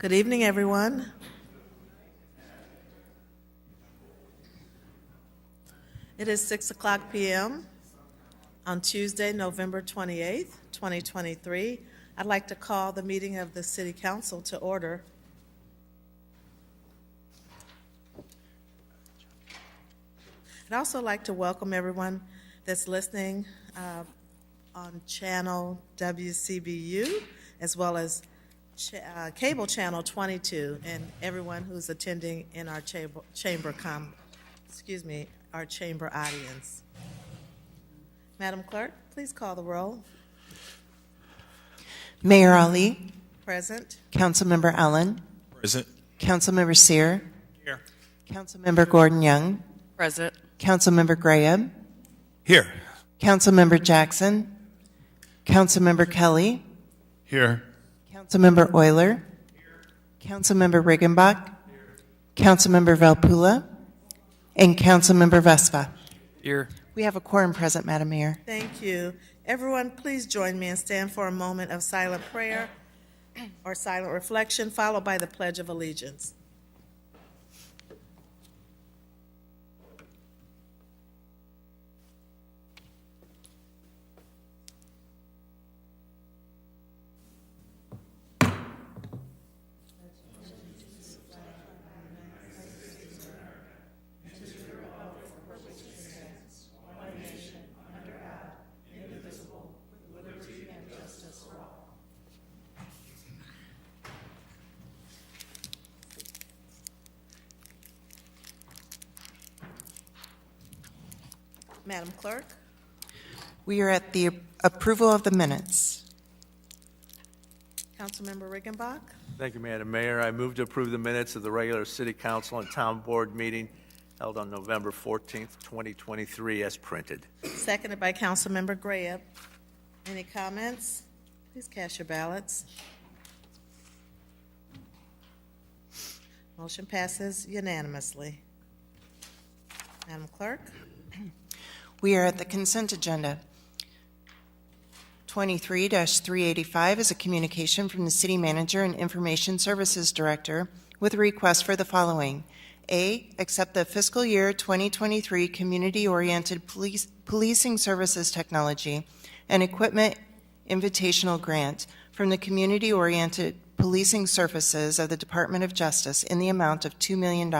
Good evening, everyone. It is 6:00 p.m. on Tuesday, November 28th, 2023. I'd like to call the meeting of the City Council to order. I'd also like to welcome everyone that's listening on channel WCBU, as well as cable channel 22, and everyone who's attending in our our chamber audience. Madam Clerk, please call the roll. Mayor Ali, Present. Councilmember Allen, Present. Councilmember Sear, Here. Councilmember Gordon Young, Present. Councilmember Graham, Here. Councilmember Jackson, Councilmember Kelly, Here. Councilmember Euler, Councilmember Riggenbach, Councilmember Valpula, and Councilmember Vespa. Here. We have a quorum present, Madam Mayor. Thank you. Everyone, please join me and stand for a moment of silent prayer or silent reflection, followed by the Pledge of Allegiance. Madam Clerk. We are at the approval of the minutes. Councilmember Riggenbach. Thank you, Madam Mayor. I move to approve the minutes of the regular City Council and Town Board meeting held on November 14th, 2023, as printed. Seconded by Councilmember Graham. Any comments? Please cast your ballots. Motion passes unanimously. Madam Clerk. We are at the consent agenda. 23-385 is a communication from the City Manager and Information Services Director with a request for the following. A, accept the fiscal year 2023 Community-Oriented Policing Services Technology and Equipment Invitational Grant from the Community-Oriented Policing Services of the Department of Justice in the amount of $2 million.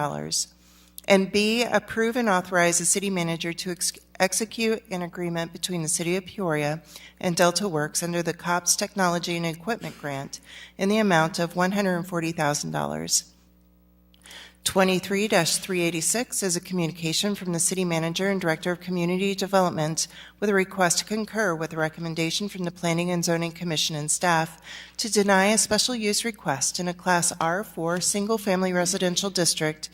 And B, approve and authorize the City Manager to execute an agreement between the City of Peoria and Delta Works under the COPS Technology and Equipment Grant in the amount of $140,000. 23-386 is a communication from the City Manager and Director of Community Development with a request to concur with a recommendation from the Planning and Zoning Commission and staff to deny a special use request in a Class R4 single-family residential district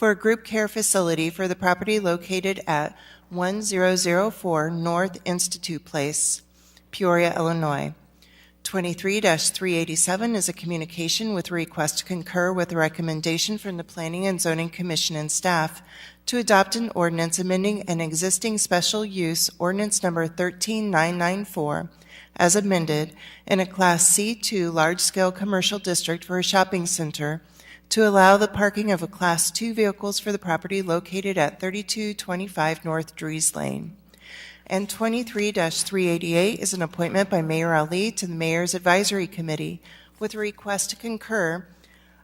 for a group care facility for the property located at 1004 North Institute Place, Peoria, Illinois. 23-387 is a communication with a request to concur with a recommendation from the Planning and Zoning Commission and staff to adopt an ordinance amending an existing special use ordinance number 13994 as amended in a Class C2 large-scale commercial district for a shopping center to allow the parking of a Class 2 vehicles for the property located at 3225 North Dries Lane. And 23-388 is an appointment by Mayor Ali to the Mayor's Advisory Committee with a request to concur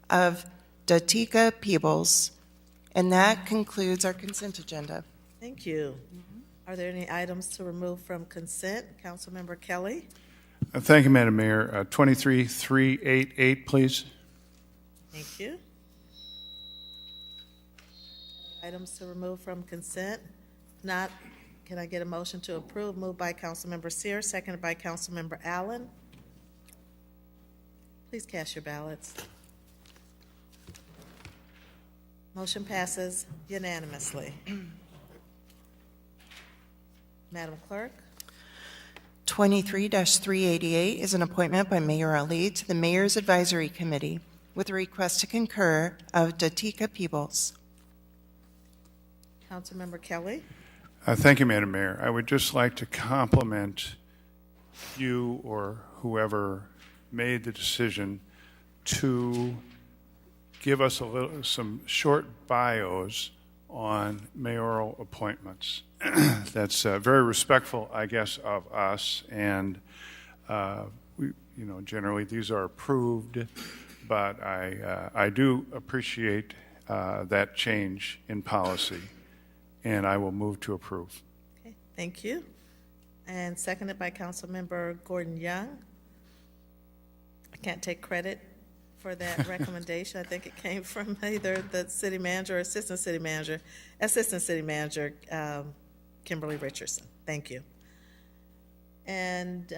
of Datica Peebles. And that concludes our consent agenda. Thank you. Are there any items to remove from consent? Councilmember Kelly. Thank you, Madam Mayor. 23-388, please. Thank you. Items to remove from consent? Not. Can I get a motion to approve? Moved by Councilmember Sear, seconded by Councilmember Allen. Please cast your ballots. Motion passes unanimously. Madam Clerk. 23-388 is an appointment by Mayor Ali to the Mayor's Advisory Committee with a request to concur of Datica Peebles. Councilmember Kelly. Thank you, Madam Mayor. I would just like to compliment you or whoever made the decision to give us some short bios on mayoral appointments. That's very respectful, I guess, of us, and generally these are approved, but I do appreciate that change in policy, and I will move to approve. Okay, thank you. And seconded by Councilmember Gordon Young. I can't take credit for that recommendation. I think it came from either the city manager or assistant city manager, Kimberly Richardson. Thank you. And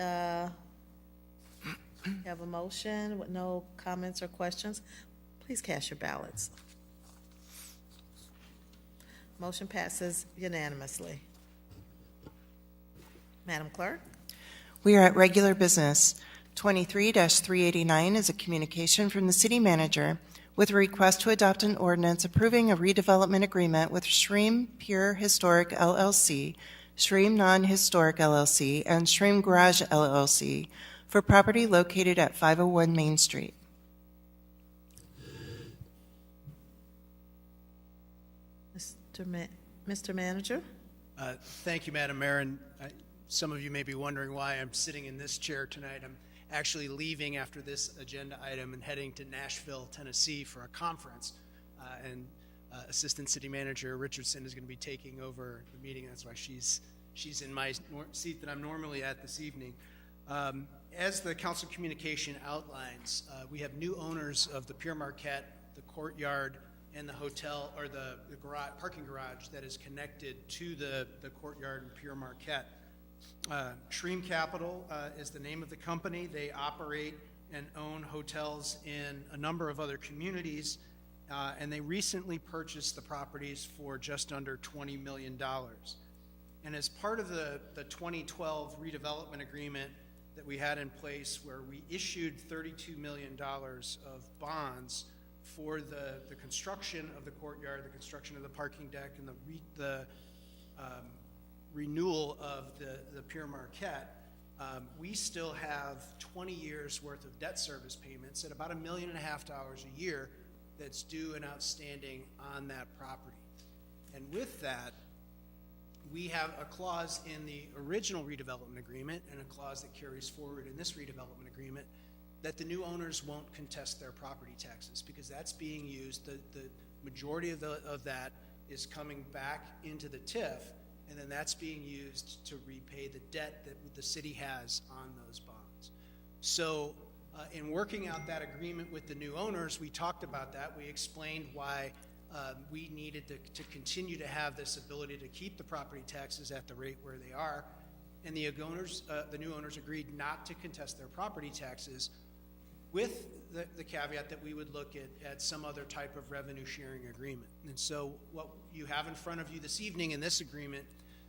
have a motion with no comments or questions. Please cast your ballots. Motion passes unanimously. Madam Clerk? We are at regular business. 23-389 is a communication from the city manager with a request to adopt an ordinance approving a redevelopment agreement with Shreem Pure Historic LLC, Shreem Non-Historic LLC, and Shreem Garage LLC for property located at 501 Main Street. Mr. Manager? Thank you, Madam Mayor. And some of you may be wondering why I'm sitting in this chair tonight. I'm actually leaving after this agenda item and heading to Nashville, Tennessee for a conference. Assistant City Manager Richardson is going to be taking over the meeting. That's why she's in my seat that I'm normally at this evening. As the council communication outlines, we have new owners of the Pure Marquette, the courtyard, and the hotel, or the garage, parking garage that is connected to the courtyard in Pure Marquette. Shreem Capital is the name of the company. They operate and own hotels in a number of other communities, and they recently purchased the properties for just under $20 million. And as part of the 2012 redevelopment agreement that we had in place, where we issued $32 million of bonds for the construction of the courtyard, the construction of the parking deck, and the renewal of the Pure Marquette, we still have 20 years worth of debt service payments at about $1.5 million a year that's due and outstanding on that property. And with that, we have a clause in the original redevelopment agreement and a clause that carries forward in this redevelopment agreement that the new owners won't contest their property taxes, because that's being used, the majority of that is coming back into the TIF, and then that's being used to repay the debt that the city has on those bonds. So in working out that agreement with the new owners, we talked about that. We explained why we needed to continue to have this ability to keep the property taxes at the rate where they are, and the new owners agreed not to contest their property taxes, with the caveat that we would look at some other type of revenue sharing agreement. And so what you have in front of you this evening in this agreement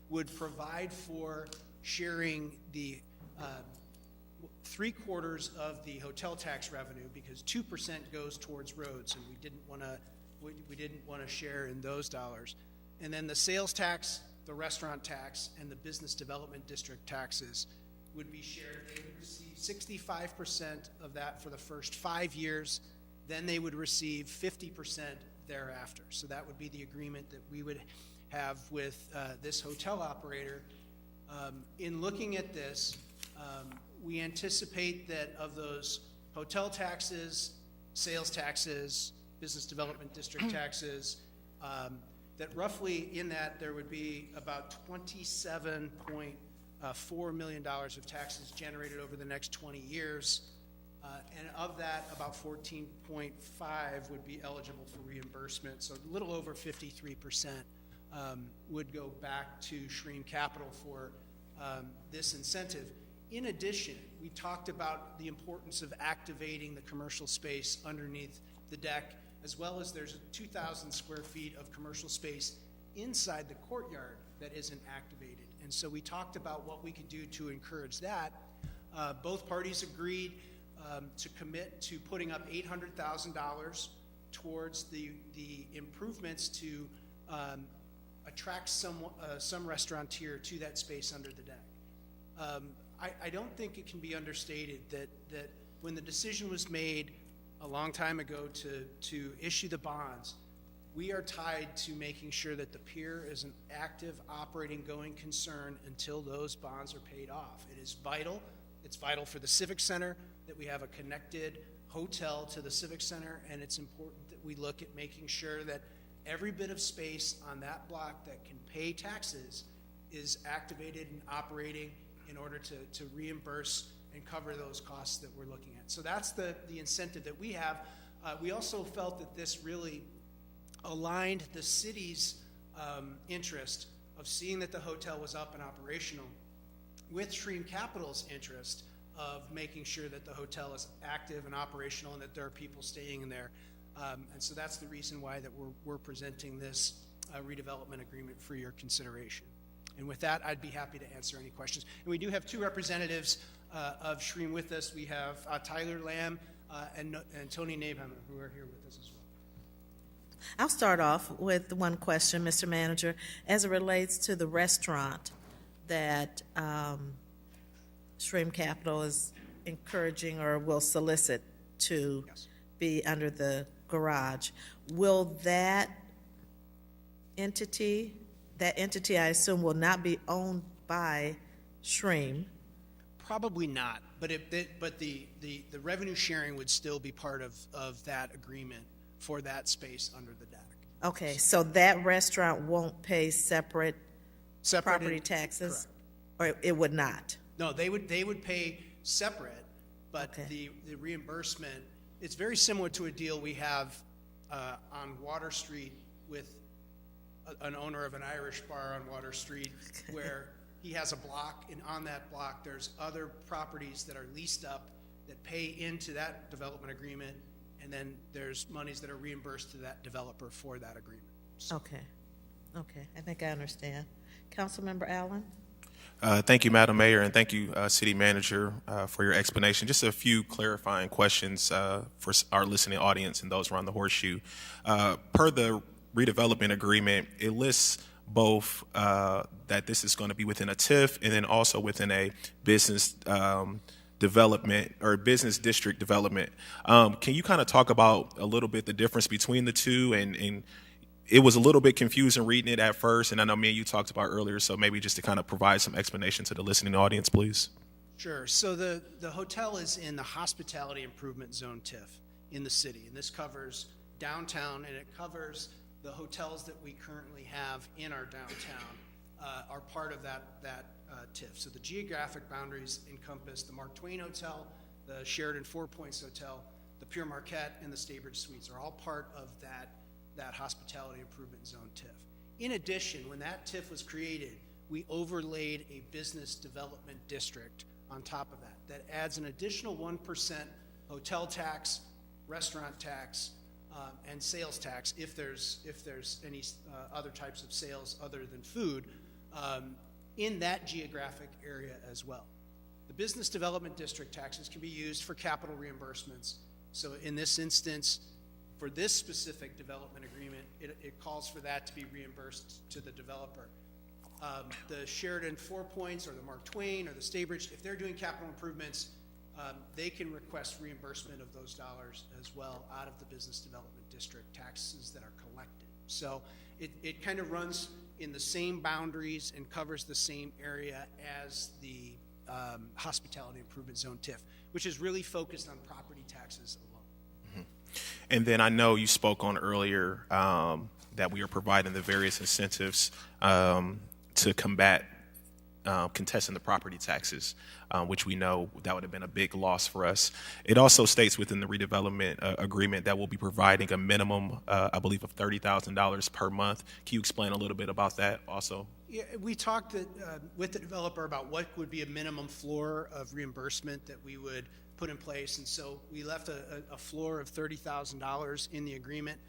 would provide for sharing the 3/4 of the hotel tax revenue, because 2% goes towards roads, and we didn't want to share in those dollars. And then the sales tax, the restaurant tax, and the business development district taxes would be shared. They would receive 65% of that for the first 5 years. Then they would receive 50% thereafter. So that would be the agreement that we would have with this hotel operator. In looking at this, we anticipate that of those hotel taxes, sales taxes, business development district taxes, that roughly in that there would be about $27.4 million of taxes generated over the next 20 years. And of that, about 14.5 would be eligible for reimbursement. So a little over 53% would go back to Shreem Capital for this incentive. In addition, we talked about the importance of activating the commercial space underneath the deck, as well as there's 2,000 square feet of commercial space inside the courtyard that isn't activated. And so we talked about what we could do to encourage that. Both parties agreed to commit to putting up $800,000 towards the improvements to attract some restaurateur to that space under the deck. I don't think it can be understated that when the decision was made a long time ago to issue the bonds, we are tied to making sure that the pier is an active, operating, going concern until those bonds are paid off. It is vital. It's vital for the Civic Center that we have a connected hotel to the Civic Center, and it's important that we look at making sure that every bit of space on that block that can pay taxes is activated and operating in order to reimburse and cover those costs that we're looking at. So that's the incentive that we have. We also felt that this really aligned the city's interest of seeing that the hotel was up and operational with Shreve Capital's interest of making sure that the hotel is active and operational and that there are people staying in there. And so that's the reason why that we're presenting this redevelopment agreement for your consideration. And with that, I'd be happy to answer any questions. And we do have two representatives of Shreve with us. We have Tyler Lamb and Tony Nabhammer, who are here with us as well. I'll start off with one question, Mr. Manager, as it relates to the restaurant that Shreve Capital is encouraging or will solicit to be under the garage. Will that entity I assume will not be owned by Shreve? Probably not, but the revenue sharing would still be part of that agreement for that space under the deck. Okay, so that restaurant won't pay separate property taxes? Correct. Or it would not? No, they would pay separate, but Okay. the reimbursement, it's very similar to a deal we have on Water Street with an owner of an Irish bar on Water Street, where he has a block, and on that block there's other properties that are leased up that pay into that development agreement, and then there's monies that are reimbursed to that developer for that agreement. So, Okay, I think I understand. Councilmember Allen? Thank you, Madam Mayor, and thank you, City Manager, for your explanation. Just a few clarifying questions for our listening audience and those around the horseshoe. Per the redevelopment agreement, it lists both that this is going to be within a TIF and then also within a business development or business district development. Can you kind of talk about a little bit the difference between the two? And it was a little bit confusing reading it at first, and I know me and you talked about earlier, so maybe just to kind of provide some explanation to the listening audience, please. Sure. So the hotel is in the Hospitality Improvement Zone TIF in the city, and this covers downtown, and it covers the hotels that we currently have in our downtown are part of that TIF. So the geographic boundaries encompass the Mark Twain Hotel, the Sheraton Four Points Hotel, the Pure Marquette, and the Staybridge Suites are all part of that Hospitality Improvement Zone TIF. In addition, when that TIF was created, we overlaid a business development district on top of that adds an additional 1% hotel tax, restaurant tax, and sales tax if there's any other types of sales other than food in that geographic area as well. The business development district taxes can be used for capital reimbursements. So in this instance, for this specific development agreement, it calls for that to be reimbursed to the developer. The Sheraton Four Points or the Mark Twain or the Staybridge, if they're doing capital improvements, they can request reimbursement of those dollars as well out of the business development district taxes that are collected. So it kind of runs in the same boundaries and covers the same area as the Hospitality Improvement Zone TIF, which is really focused on property taxes alone. And then I know you spoke on earlier that we are providing the various incentives to combat contesting the property taxes, which we know that would have been a big loss for us. It also states within the redevelopment agreement that we'll be providing a minimum, I believe, of $30,000 per month. Can you explain a little bit about that also? Yeah, we talked with the developer about what would be a minimum floor of reimbursement that we would put in place, and so we left a floor of $30,000 in the agreement.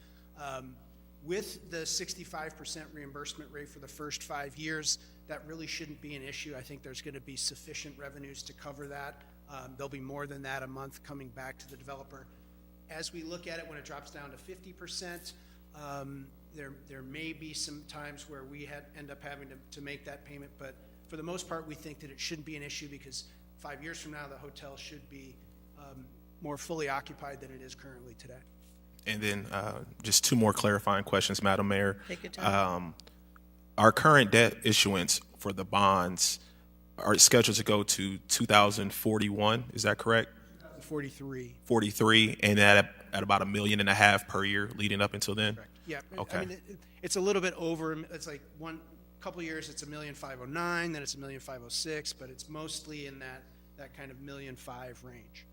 With the 65% reimbursement rate for the first 5 years, that really shouldn't be an issue. I think there's going to be sufficient revenues to cover that. There'll be more than that a month coming back to the developer. As we look at it, when it drops down to 50%, there may be some times where we end up having to make that payment, but for the most part, we think that it shouldn't be an issue because 5 years from now, the hotel should be more fully occupied than it is currently today. And then just two more clarifying questions, Madam Mayor. Take your time. Our current debt issuance for the bonds are scheduled to go to 2041. Is that correct? 43. 43, and that at about $1.5 million per year leading up until then. Yeah. Okay. I mean, it's a little bit over. It's like one couple years it's $1,509,000, then it's $1,506,000, but it's mostly in that kind of $1,500,000 range.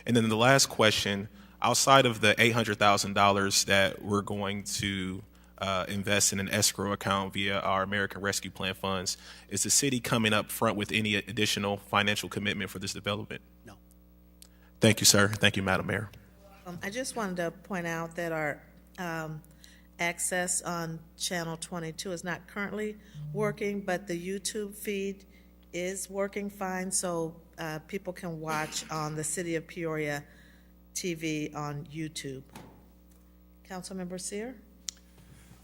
And then the last question, outside of the $800,000 that we're going to invest in an escrow account via our American Rescue Plan funds, is the city coming up front with any additional financial commitment for this development? No. Thank you, sir. Thank you, Madam Mayor. I just wanted to point out that our access on Channel 22 is not currently working, but the YouTube feed is working fine, so people can watch on the City of Peoria TV on YouTube. Councilmember Sear?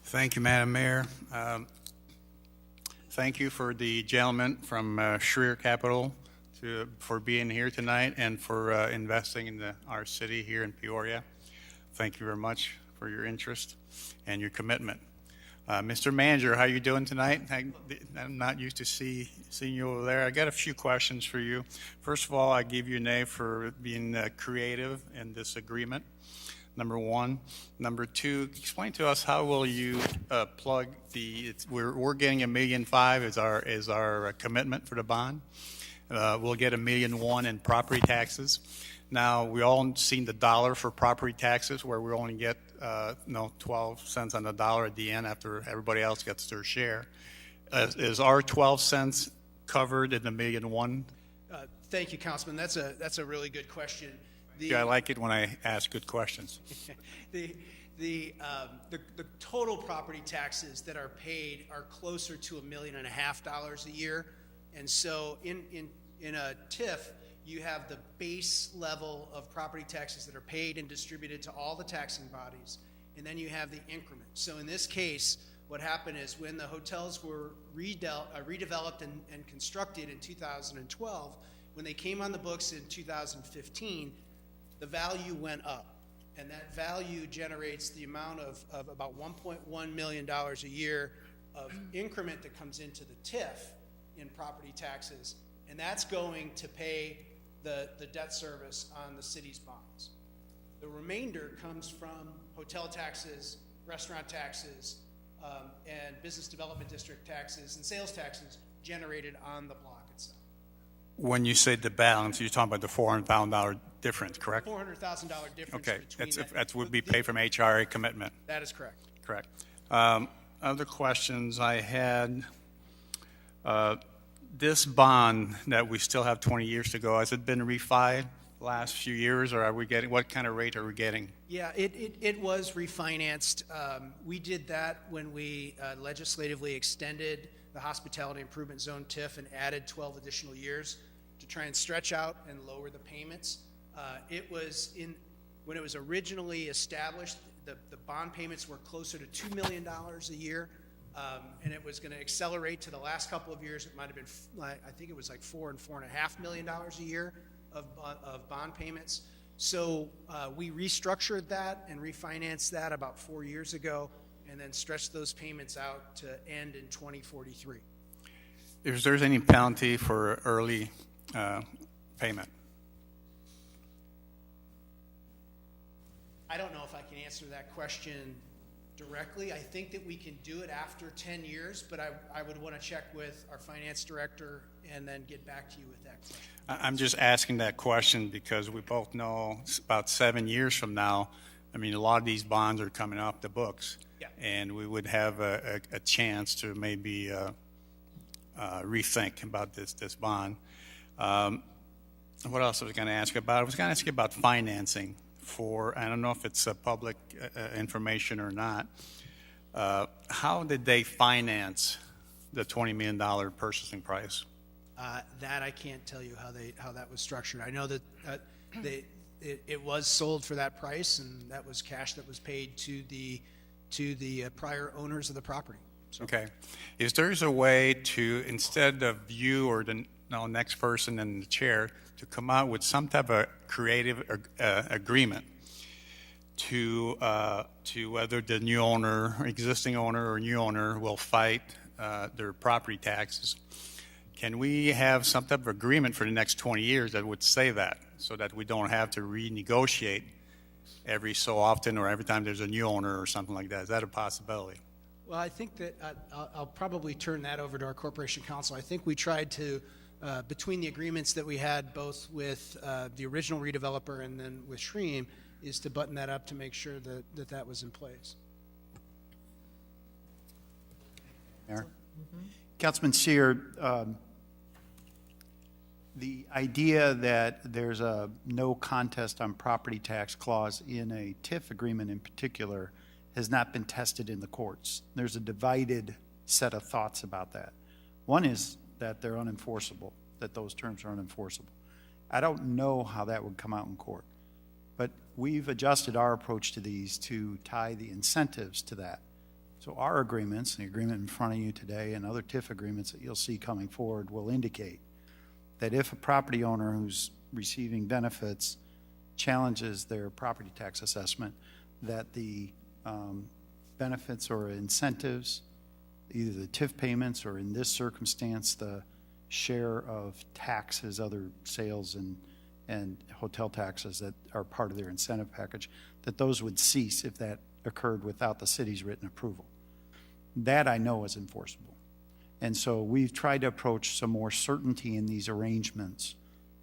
Thank you, Madam Mayor. Thank you for the gentleman from Schreer Capital for being here tonight and for investing in our city here in Peoria. Thank you very much for your interest and your commitment. Mr. Manager, how you doing tonight? I'm not used to seeing you over there. I got a few questions for you. First of all, I give you an A for being creative in this agreement. Number one. Number two, explain to us how will you plug we're getting $1.5 million is our commitment for the bond. We'll get $1.1 million in property taxes. Now, we all seen the dollar for property taxes where we only get 12 cents on the dollar at the end after everybody else gets their share. Is our 12 cents covered in the $1.1 million? Thank you, Councilman. That's a really good question. I like it when I ask good questions. The total property taxes that are paid are closer to $1.5 million a year, and so in a TIF, you have the base level of property taxes that are paid and distributed to all the taxing bodies, and then you have the increment. So in this case, what happened is when the hotels were redeveloped and constructed in 2012, when they came on the books in 2015, the value went up, and that value generates the amount of about $1.1 million a year of increment that comes into the TIF in property taxes, and that's going to pay the debt service on the city's bonds. The remainder comes from hotel taxes, restaurant taxes, and business development district taxes and sales taxes generated on the block itself. When you say the balance, you're talking about the $400,000 difference, correct? $400,000 difference Okay, between that would be paid from HRA commitment. That is correct. Correct. Other questions I had, this bond that we still have 20 years to go, has it been refied the last few years, or what kind of rate are we getting? Yeah, it was refinanced. We did that when we legislatively extended the Hospitality Improvement Zone TIF and added 12 additional years to try and stretch out and lower the payments. When it was originally established, the bond payments were closer to $2 million a year, and it was going to accelerate to the last couple of years. It might have been, I think it was like $4 and $4.5 million a year of bond payments. So we restructured that and refinanced that about 4 years ago, and then stretched those payments out to end in 2043. Is there any penalty for early payment? I don't know if I can answer that question directly. I think that we can do it after 10 years, but I would want to check with our finance director and then get back to you with that question. I'm just asking that question because we both know about 7 years from now, I mean, a lot of these bonds are coming off the books. Yeah. And we would have a chance to maybe rethink about this bond. What else was I going to ask about? I was going to ask you about financing I don't know if it's public information or not. How did they finance the $20 million purchasing price? That I can't tell you how that was structured. I know that it was sold for that price, and that was cash that was paid to the prior owners of the property. So. Okay. Is there a way to, instead of you or next person in the chair to come out with some type of creative agreement to whether the new owner, existing owner, or new owner will fight their property taxes. Can we have some type of agreement for the next 20 years that would say that, so that we don't have to renegotiate every so often or every time there's a new owner or something like that? Is that a possibility? Well, I think that I'll probably turn that over to our corporation counsel. I think we tried to, between the agreements that we had both with the original redeveloper and then with Shreem, is to button that up to make sure that was in place. Mayor. Councilman Seer, the idea that there's a no contest on property tax clause in a TIF agreement in particular has not been tested in the courts. There's a divided set of thoughts about that. One is that they're unenforceable, that those terms are unenforceable. I don't know how that would come out in court, but we've adjusted our approach to these to tie the incentives to that. So our agreements, the agreement in front of you today and other TIF agreements that you'll see coming forward, will indicate that if a property owner who's receiving benefits challenges their property tax assessment, that the benefits or incentives, either the TIF payments or in this circumstance, the share of taxes, other sales and hotel taxes that are part of their incentive package, that those would cease if that occurred without the city's written approval. That I know is enforceable. And so we've tried to approach some more certainty in these arrangements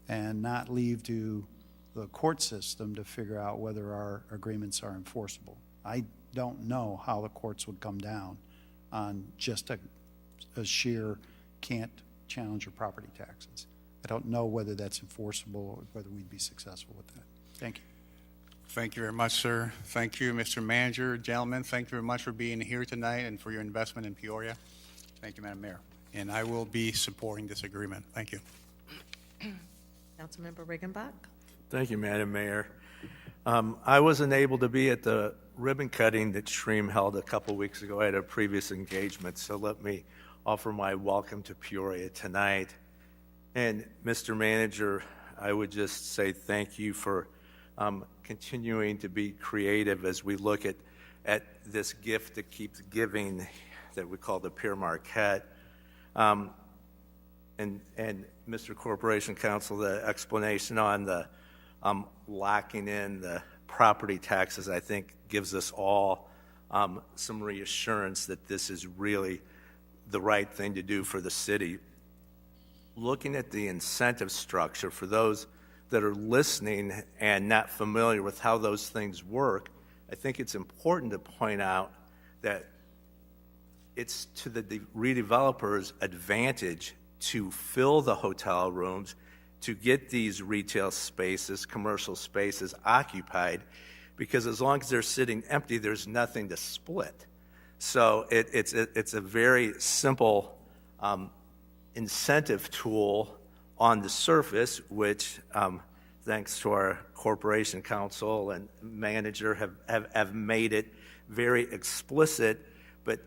and not leave to the court system to figure out whether our agreements are enforceable. I don't know how the courts would come down on just a sheer can't challenge your property taxes. I don't know whether that's enforceable or whether we'd be successful with that. Thank you. Thank you very much, sir. Thank you, Mr. Manager. Gentlemen, thank you very much for being here tonight and for your investment in Peoria. Thank you, Madam Mayor. And I will be supporting this agreement. Thank you. Councilmember Riggenbach? Thank you, Madam Mayor. I wasn't able to be at the ribbon cutting that Shreem held a couple weeks ago. I had a previous engagement, so let me offer my welcome to Peoria tonight. And Mr. Manager, I would just say thank you for continuing to be creative as we look at this gift that keeps giving that we call the Pierre Marquette. And Mr. Corporation Counsel, the explanation on the locking in the property taxes, I think, gives us all some reassurance that this is really the right thing to do for the city. Looking at the incentive structure for those that are listening and not familiar with how those things work, I think it's important to point out that it's to the redeveloper's advantage to fill the hotel rooms, to get these retail spaces, commercial spaces occupied, because as long as they're sitting empty, there's nothing to split. So it's a very simple incentive tool on the surface, which thanks to our corporation counsel and manager have made it very explicit. But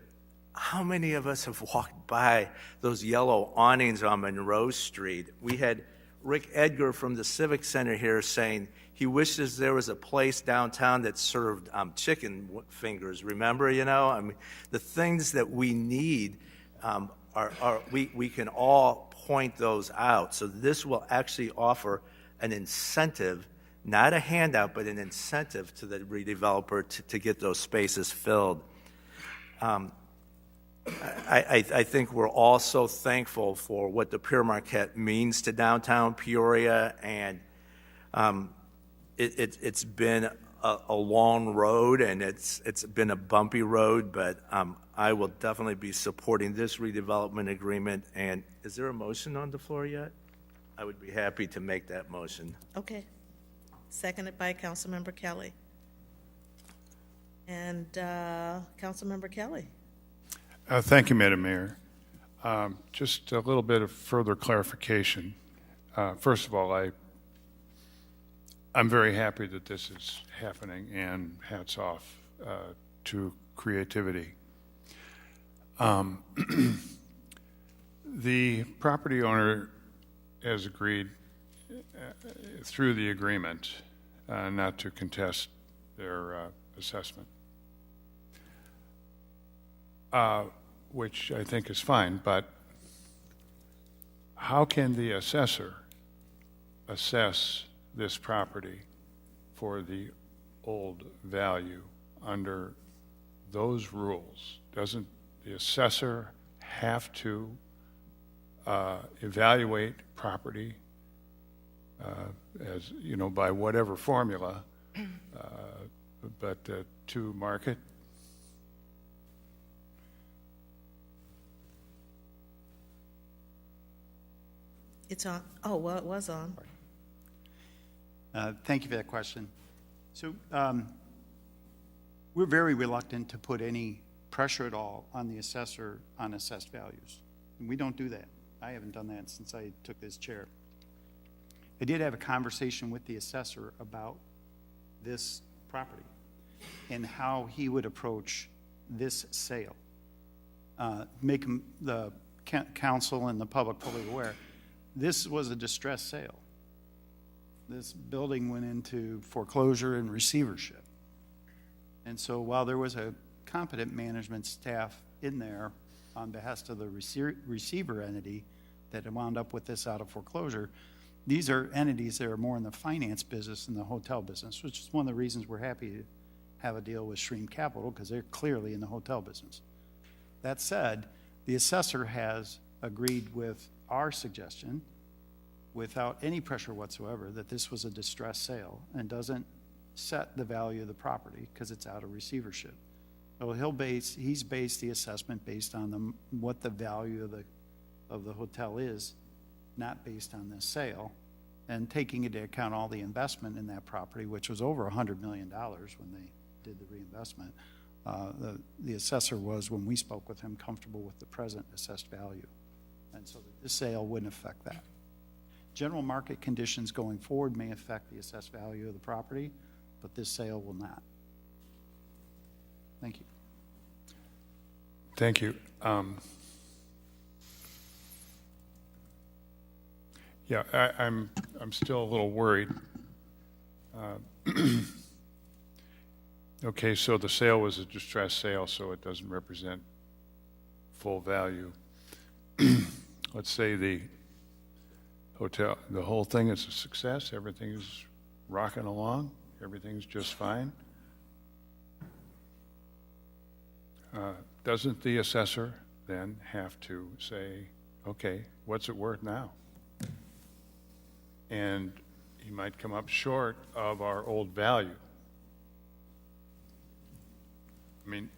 how many of us have walked by those yellow awnings on Monroe Street? We had Rick Edgar from the Civic Center here saying he wishes there was a place downtown that served chicken fingers. Remember, I mean, the things that we need we can all point those out. So this will actually offer an incentive, not a handout, but an incentive to the redeveloper to get those spaces filled. I think we're all so thankful for what the Pierre Marquette means to downtown Peoria, and it's been a long road, and it's been a bumpy road, but I will definitely be supporting this redevelopment agreement. And is there a motion on the floor yet? I would be happy to make that motion. Okay. Seconded by Councilmember Kelly. And Councilmember Kelly. Thank you, Madam Mayor. Just a little bit of further clarification. First of all, I'm very happy that this is happening, and hats off to creativity. The property owner has agreed through the agreement not to contest their assessment, which I think is fine, but how can the assessor assess this property for the old value under those rules? Doesn't the assessor have to evaluate property as, you know, by whatever formula, but to market? It's on, oh, well, it was on. Thank you for that question. So we're very reluctant to put any pressure at all on the assessor on assessed values. And we don't do that. I haven't done that since I took this chair. I did have a conversation with the assessor about this property and how he would approach this sale. Make the council and the public fully aware. This was a distressed sale. This building went into foreclosure and receivership. And so while there was a competent management staff in there on behest of the receiver entity that had wound up with this out of foreclosure, these are entities that are more in the finance business than the hotel business, which is one of the reasons we're happy to have a deal with Stream Capital, because they're clearly in the hotel business. That said, the assessor has agreed with our suggestion without any pressure whatsoever that this was a distressed sale and doesn't set the value of the property because it's out of receivership. So he's based the assessment based on what the value of the hotel is, not based on this sale, and taking into account all the investment in that property, which was over $100 million when they did the reinvestment. The assessor was, when we spoke with him, comfortable with the present assessed value. And so this sale wouldn't affect that. General market conditions going forward may affect the assessed value of the property, but this sale will not. Thank you. Thank you. Yeah, I'm still a little worried. Okay, so the sale was a distressed sale, so it doesn't represent full value. Let's say the hotel, the whole thing is a success, everything is rocking along, everything's just fine. Doesn't the assessor then have to say, okay, what's it worth now? And he might come up short of our old value. I mean,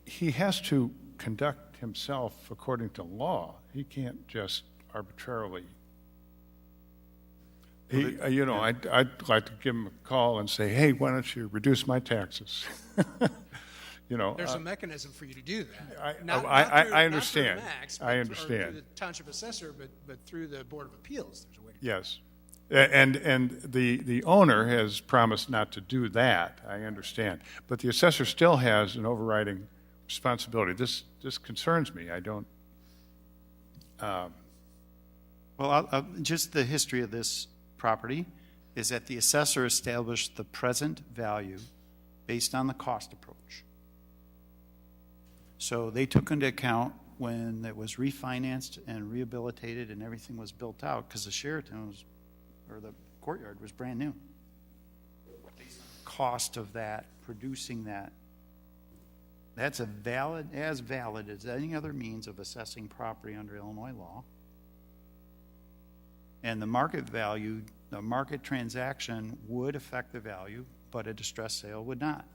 he has to conduct himself according to law. He can't just arbitrarily. I'd like to give him a call and say, hey, why don't you reduce my taxes? There's a mechanism for you to do that. I understand. Not through the max, I understand. Or through the township assessor, but through the Board of Appeals, there's a way to do Yes. And the owner has promised not to do that, I understand. But the assessor still has an overriding responsibility. This concerns me. I don't... Well, just the history of this property is that the assessor established the present value based on the cost approach. So they took into account when it was refinanced and rehabilitated and everything was built out, because the Sheraton was, or the courtyard was brand new. Cost of that, producing that, that's as valid as any other means of assessing property under Illinois law. And the market value, the market transaction would affect the value, but a distressed sale would not.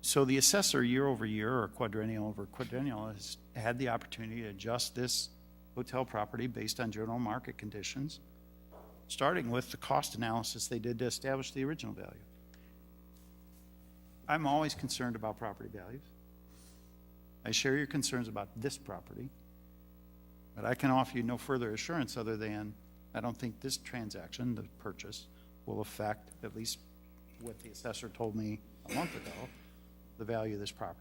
So the assessor year over year or quadrennial over quadrennial has had the opportunity to adjust this hotel property based on general market conditions, starting with the cost analysis they did to establish the original value. I'm always concerned about property values. I share your concerns about this property, but I can offer you no further assurance other than I don't think this transaction, the purchase, will affect, at least what the assessor told me a month ago, the value of this property.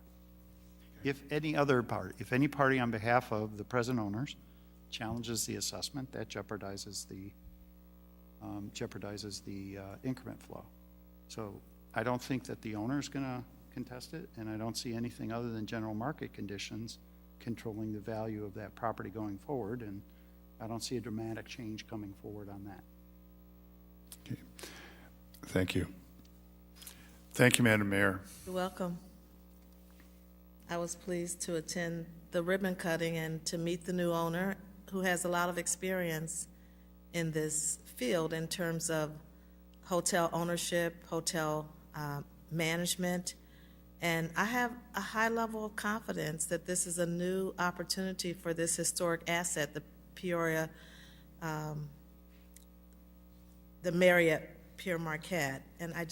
If any party on behalf of the present owners challenges the assessment, that jeopardizes the increment flow. So I don't think that the owner is going to contest it, and I don't see anything other than general market conditions controlling the value of that property going forward, and I don't see a dramatic change coming forward on that. Okay. Thank you. Thank you, Madam Mayor. You're welcome. I was pleased to attend the ribbon cutting and to meet the new owner, who has a lot of experience in this field in terms of hotel ownership, hotel management, and I have a high level of confidence that this is a new opportunity for this historic asset, the Peoria, the Marriott Pere Marquette. And I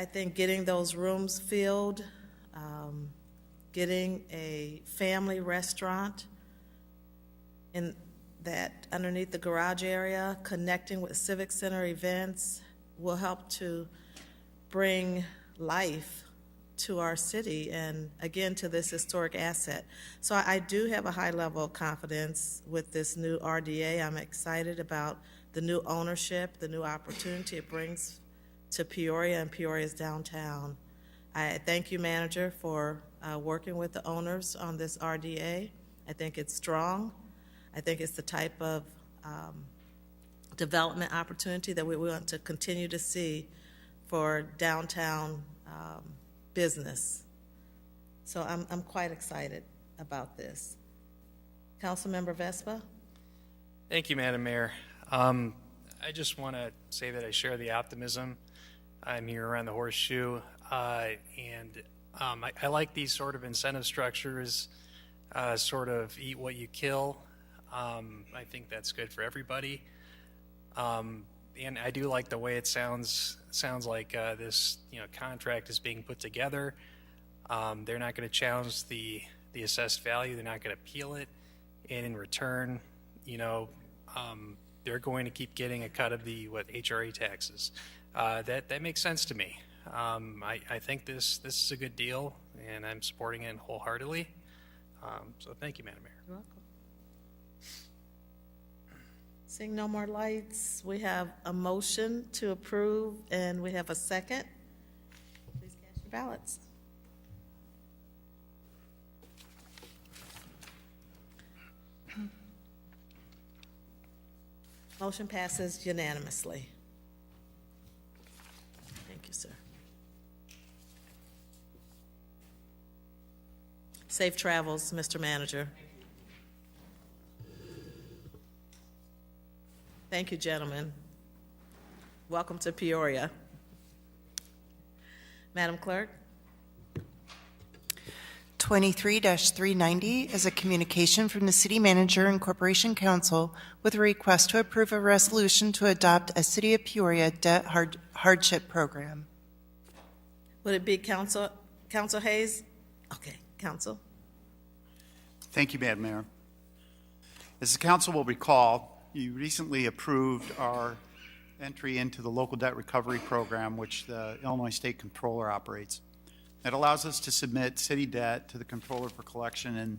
think getting those rooms filled, getting a family restaurant in that underneath the garage area, connecting with Civic Center events will help to bring life to our city and, again, to this historic asset. So I do have a high level of confidence with this new RDA. I'm excited about the new ownership, the new opportunity it brings to Peoria and Peoria's downtown. I thank you, Manager, for working with the owners on this RDA. I think it's strong. I think it's the type of development opportunity that we want to continue to see for downtown business. So I'm quite excited about this. Councilmember Vespa? Thank you, Madam Mayor. I just want to say that I share the optimism. I'm here around the Horseshoe, and I like these sort of incentive structures, sort of eat what you kill. I think that's good for everybody. And I do like the way it sounds like this contract is being put together. They're not going to challenge the assessed value. They're not going to appeal it. And in return, they're going to keep getting a cut of the HRA taxes. That makes sense to me. I think this is a good deal, and I'm supporting it wholeheartedly. So thank you, Madam Mayor. You're welcome. Seeing no more lights, we have a motion to approve, and we have a second. Please cast your ballots. Motion passes unanimously. Thank you, sir. Safe travels, Mr. Manager. Thank you, gentlemen. Welcome to Peoria. Madam Clerk? 23-390 is a communication from the City Manager and Corporation Council with a request to approve a resolution to adopt a City of Peoria debt hardship program. Would it be Council Hayes? Okay, Council. Thank you, Madam Mayor. As the council will recall, you recently approved our entry into the local debt recovery program, which the Illinois State Comptroller operates. It allows us to submit city debt to the Comptroller for collection, and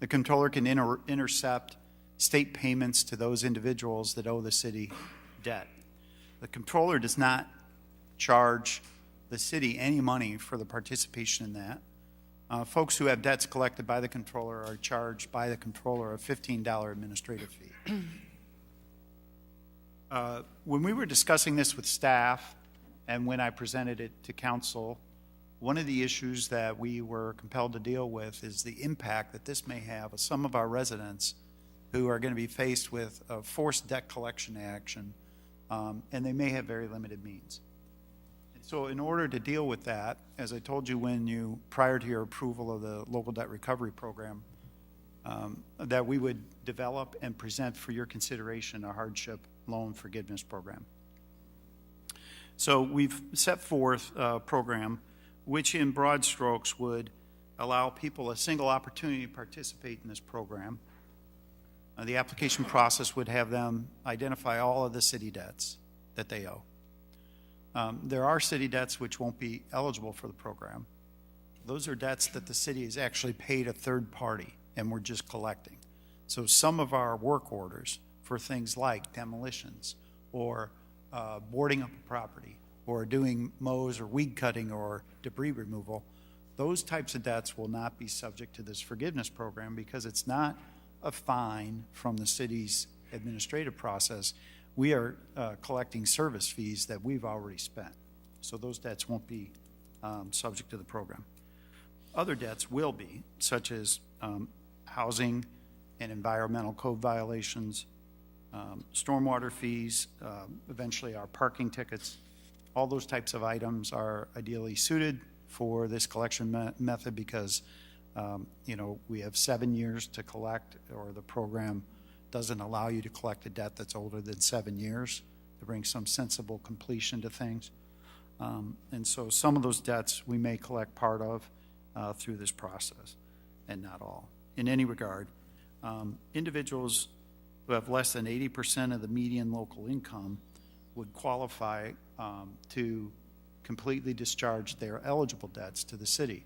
the Comptroller can intercept state payments to those individuals that owe the city debt. The Comptroller does not charge the city any money for the participation in that. Folks who have debts collected by the Comptroller are charged by the Comptroller a $15 administrative fee. When we were discussing this with staff and when I presented it to council, one of the issues that we were compelled to deal with is the impact that this may have on some of our residents who are going to be faced with a forced debt collection action, and they may have very limited means. And so in order to deal with that, as I told you prior to your approval of the local debt recovery program, that we would develop and present for your consideration a hardship loan forgiveness program. So we've set forth a program which in broad strokes would allow people a single opportunity to participate in this program. The application process would have them identify all of the city debts that they owe. There are city debts which won't be eligible for the program. Those are debts that the city has actually paid a third party and we're just collecting. So some of our work orders for things like demolitions or boarding up a property or doing mows or weed cutting or debris removal, those types of debts will not be subject to this forgiveness program because it's not a fine from the city's administrative process. We are collecting service fees that we've already spent. So those debts won't be subject to the program. Other debts will be, such as housing and environmental code violations, stormwater fees, eventually our parking tickets. All those types of items are ideally suited for this collection method because, we have 7 years to collect, or the program doesn't allow you to collect a debt that's older than 7 years to bring some sensible completion to things. And so some of those debts we may collect part of through this process, and not all. In any regard, individuals who have less than 80% of the median local income would qualify to completely discharge their eligible debts to the city.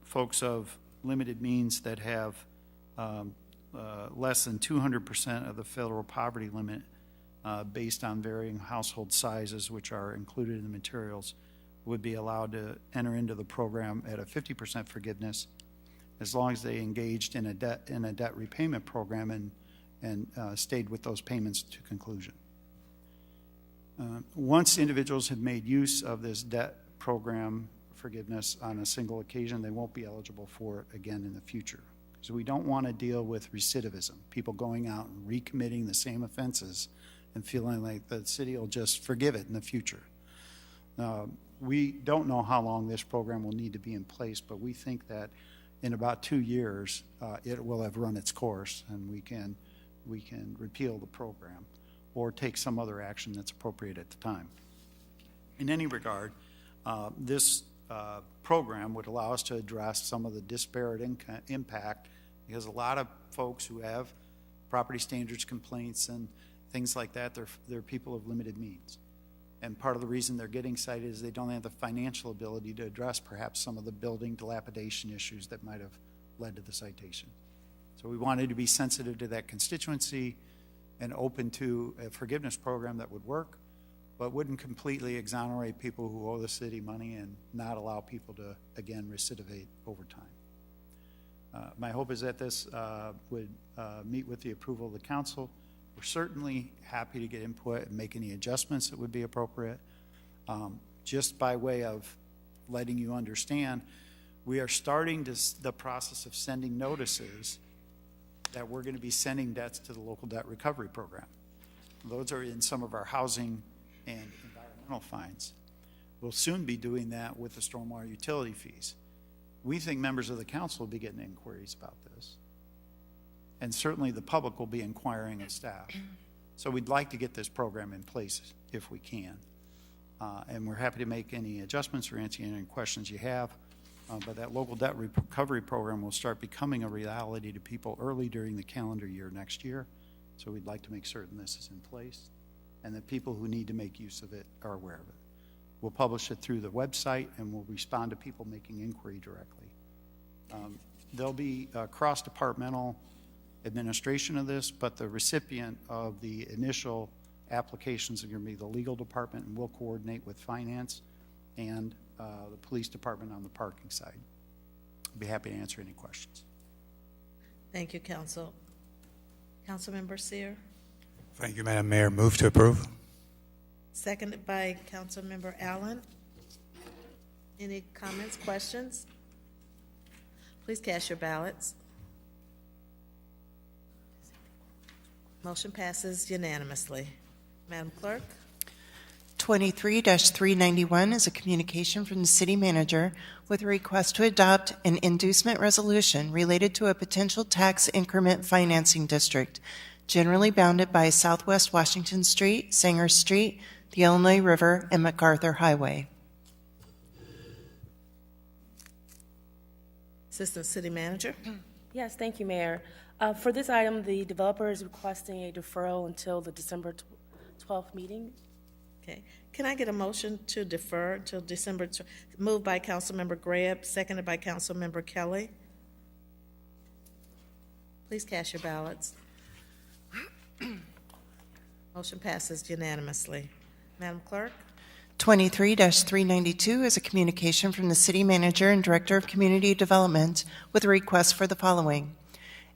Folks of limited means that have less than 200% of the federal poverty limit based on varying household sizes, which are included in the materials, would be allowed to enter into the program at a 50% forgiveness as long as they engaged in a debt repayment program and stayed with those payments to conclusion. Once individuals have made use of this debt program forgiveness on a single occasion, they won't be eligible for it again in the future. So we don't want to deal with recidivism, people going out and recommitting the same offenses and feeling like the city will just forgive it in the future. We don't know how long this program will need to be in place, but we think that in about 2 years, it will have run its course, and we can repeal the program or take some other action that's appropriate at the time. In any regard, this program would allow us to address some of the disparate impact, because a lot of folks who have property standards complaints and things like that, they're people of limited means. And part of the reason they're getting cited is they don't have the financial ability to address perhaps some of the building dilapidation issues that might have led to the citation. So we wanted to be sensitive to that constituency and open to a forgiveness program that would work, but wouldn't completely exonerate people who owe the city money and not allow people to, again, recidivate over time. My hope is that this would meet with the approval of the council. We're certainly happy to get input and make any adjustments that would be appropriate. Just by way of letting you understand, we are starting the process of sending notices that we're going to be sending debts to the local debt recovery program. Those are in some of our housing and environmental fines. We'll soon be doing that with the stormwater utility fees. We think members of the council will be getting inquiries about this. And certainly the public will be inquiring of staff. So we'd like to get this program in place if we can. And we're happy to make any adjustments or answer any questions you have. But that local debt recovery program will start becoming a reality to people early during the calendar year next year. So we'd like to make certain this is in place and that people who need to make use of it are aware of it. We'll publish it through the website and we'll respond to people making inquiry directly. There'll be cross-departmental administration of this, but the recipient of the initial applications are going to be the legal department, and we'll coordinate with finance and the police department on the parking side. I'll be happy to answer any questions. Thank you, Council. Councilmember Sear, Thank you, Madam Mayor. Move to approve. seconded by Councilmember Allen. Any comments, questions? Please cast your ballots. Motion passes unanimously. Madam Clerk? 23-391 is a communication from the city manager with a request to adopt an inducement resolution related to a potential tax increment financing district generally bounded by Southwest Washington Street, Sanger Street, the Illinois River, and MacArthur Highway. Assistant City Manager? Yes, thank you, Mayor. For this item, the developer is requesting a deferral until the December 12th meeting. Okay. Can I get a motion to defer until December, moved by Councilmember Greb, seconded by Councilmember Kelly? Please cast your ballots. Motion passes unanimously. Madam Clerk? 23-392 is a communication from the City Manager and Director of Community Development with a request for the following.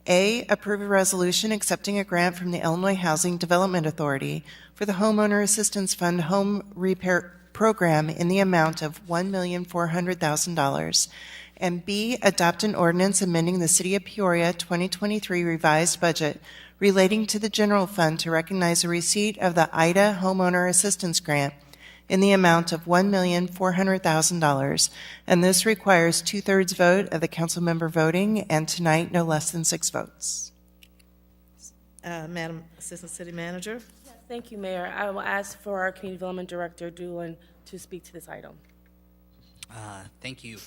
A, approve a resolution accepting a grant from the Illinois Housing Development Authority for the Homeowner Assistance Fund Home Repair Program in the amount of $1,400,000. And B, adopt an ordinance amending the City of Peoria 2023 revised budget relating to the general fund to recognize the receipt of the IDA Homeowner Assistance Grant in the amount of $1,400,000, and this requires 2/3 vote of the council member voting, and tonight, no less than 6 votes. Madam Assistant City Manager? Thank you, Mayor. I will ask for our Community Development Director, Doolin, to speak to this item. Thank you.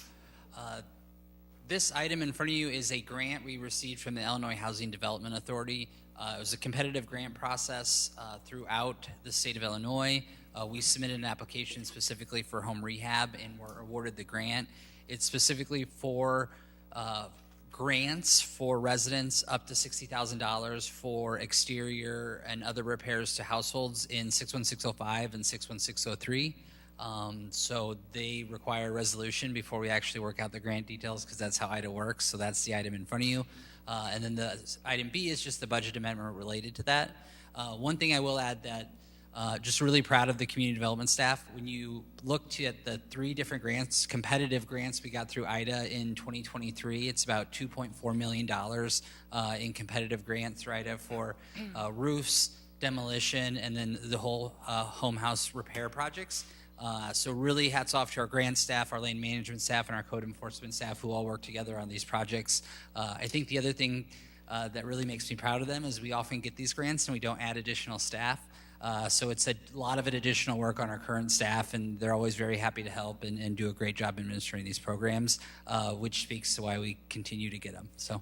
This item in front of you is a grant we received from the Illinois Housing Development Authority. It was a competitive grant process throughout the state of Illinois. We submitted an application specifically for home rehab and were awarded the grant. It's specifically for grants for residents up to $60,000 for exterior and other repairs to households in 61605 and 61603. So they require a resolution before we actually work out the grant details because that's how IDA works. So that's the item in front of you. And then the item B is just the budget amendment related to that. One thing I will add that just really proud of the community development staff. When you looked at the 3 different grants, competitive grants we got through IDA in 2023, it's about $2.4 million in competitive grants through IDA for roofs, demolition, and then the whole home house repair projects. So really hats off to our grant staff, our lane management staff, and our code enforcement staff who all work together on these projects. I think the other thing that really makes me proud of them is we often get these grants and we don't add additional staff. So it's a lot of additional work on our current staff, and they're always very happy to help and do a great job administering these programs, which speaks to why we continue to get them. So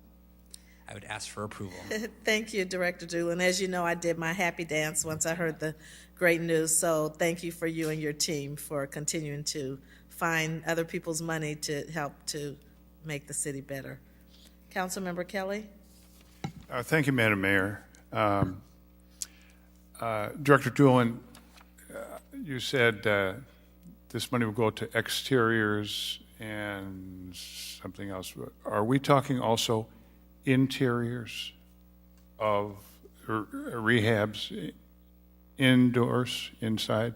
I would ask for approval. Thank you, Director Doolin. As you know, I did my happy dance once I heard the great news, so thank you for you and your team for continuing to find other people's money to help to make the city better. Councilmember Kelly? Thank you, Madam Mayor. Director Doolin, you said this money will go to exteriors and something else. Are we talking also interiors of rehabs, indoors, inside?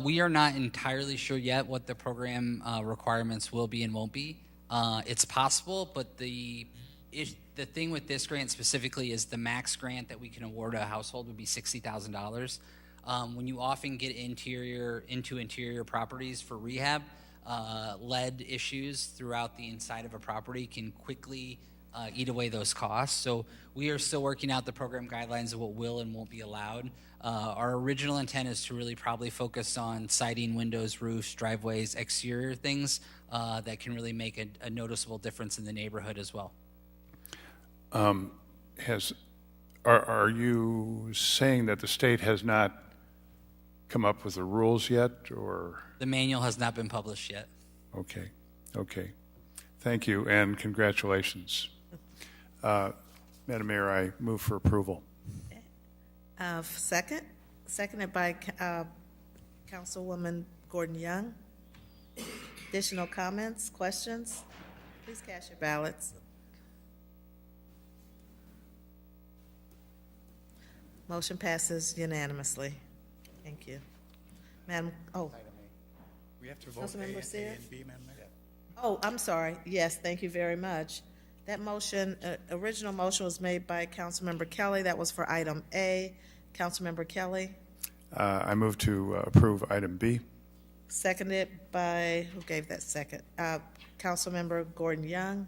We are not entirely sure yet what the program requirements will be and won't be. It's possible, but the thing with this grant specifically is the max grant that we can award a household would be $60,000. When you often get into interior properties for rehab, lead issues throughout the inside of a property can quickly eat away those costs. So we are still working out the program guidelines of what will and won't be allowed. Our original intent is to really probably focus on siding, windows, roofs, driveways, exterior things that can really make a noticeable difference in the neighborhood as well. Are you saying that the state has not come up with the rules yet, or? The manual has not been published yet. Okay. Thank you, and congratulations. Madam Mayor, I move for approval. Seconded by Councilwoman Gordon Young. Additional comments, questions? Please cast your ballots. Motion passes unanimously. Thank you. Madam, We have to vote Councilmember A Sear? and B, Madam Mayor. Oh, I'm sorry. Yes, thank you very much. That motion, original motion was made by Councilmember Kelly. That was for item A. Councilmember Kelly, I move to approve item B. seconded by, who gave that second? Councilmember Gordon Young.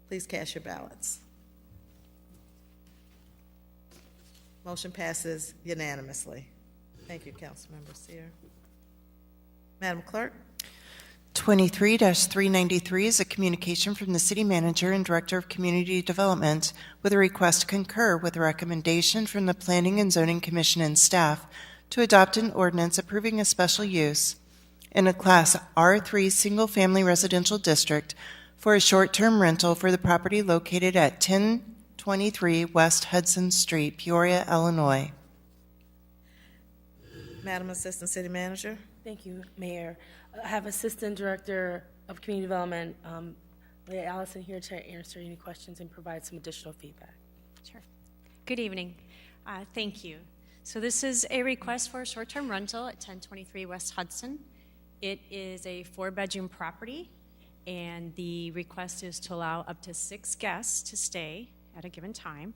Please cast your ballots. Motion passes unanimously. Thank you, Councilmember Sear. Madam Clerk? 23-393 is a communication from the City Manager and Director of Community Development with a request to concur with a recommendation from the Planning and Zoning Commission and staff to adopt an ordinance approving a special use in a Class R3 single-family residential district for a short-term rental for the property located at 10 1023 West Hudson Street, Peoria, Illinois. Madam Assistant City Manager. Thank you, Mayor. I have Assistant Director of Community Development, Leah Allison, here to answer any questions and provide some additional feedback. Sure. Good evening. Thank you. So this is a request for a short-term rental at 1023 West Hudson. It is a 4-bedroom property, and the request is to allow up to 6 guests to stay at a given time.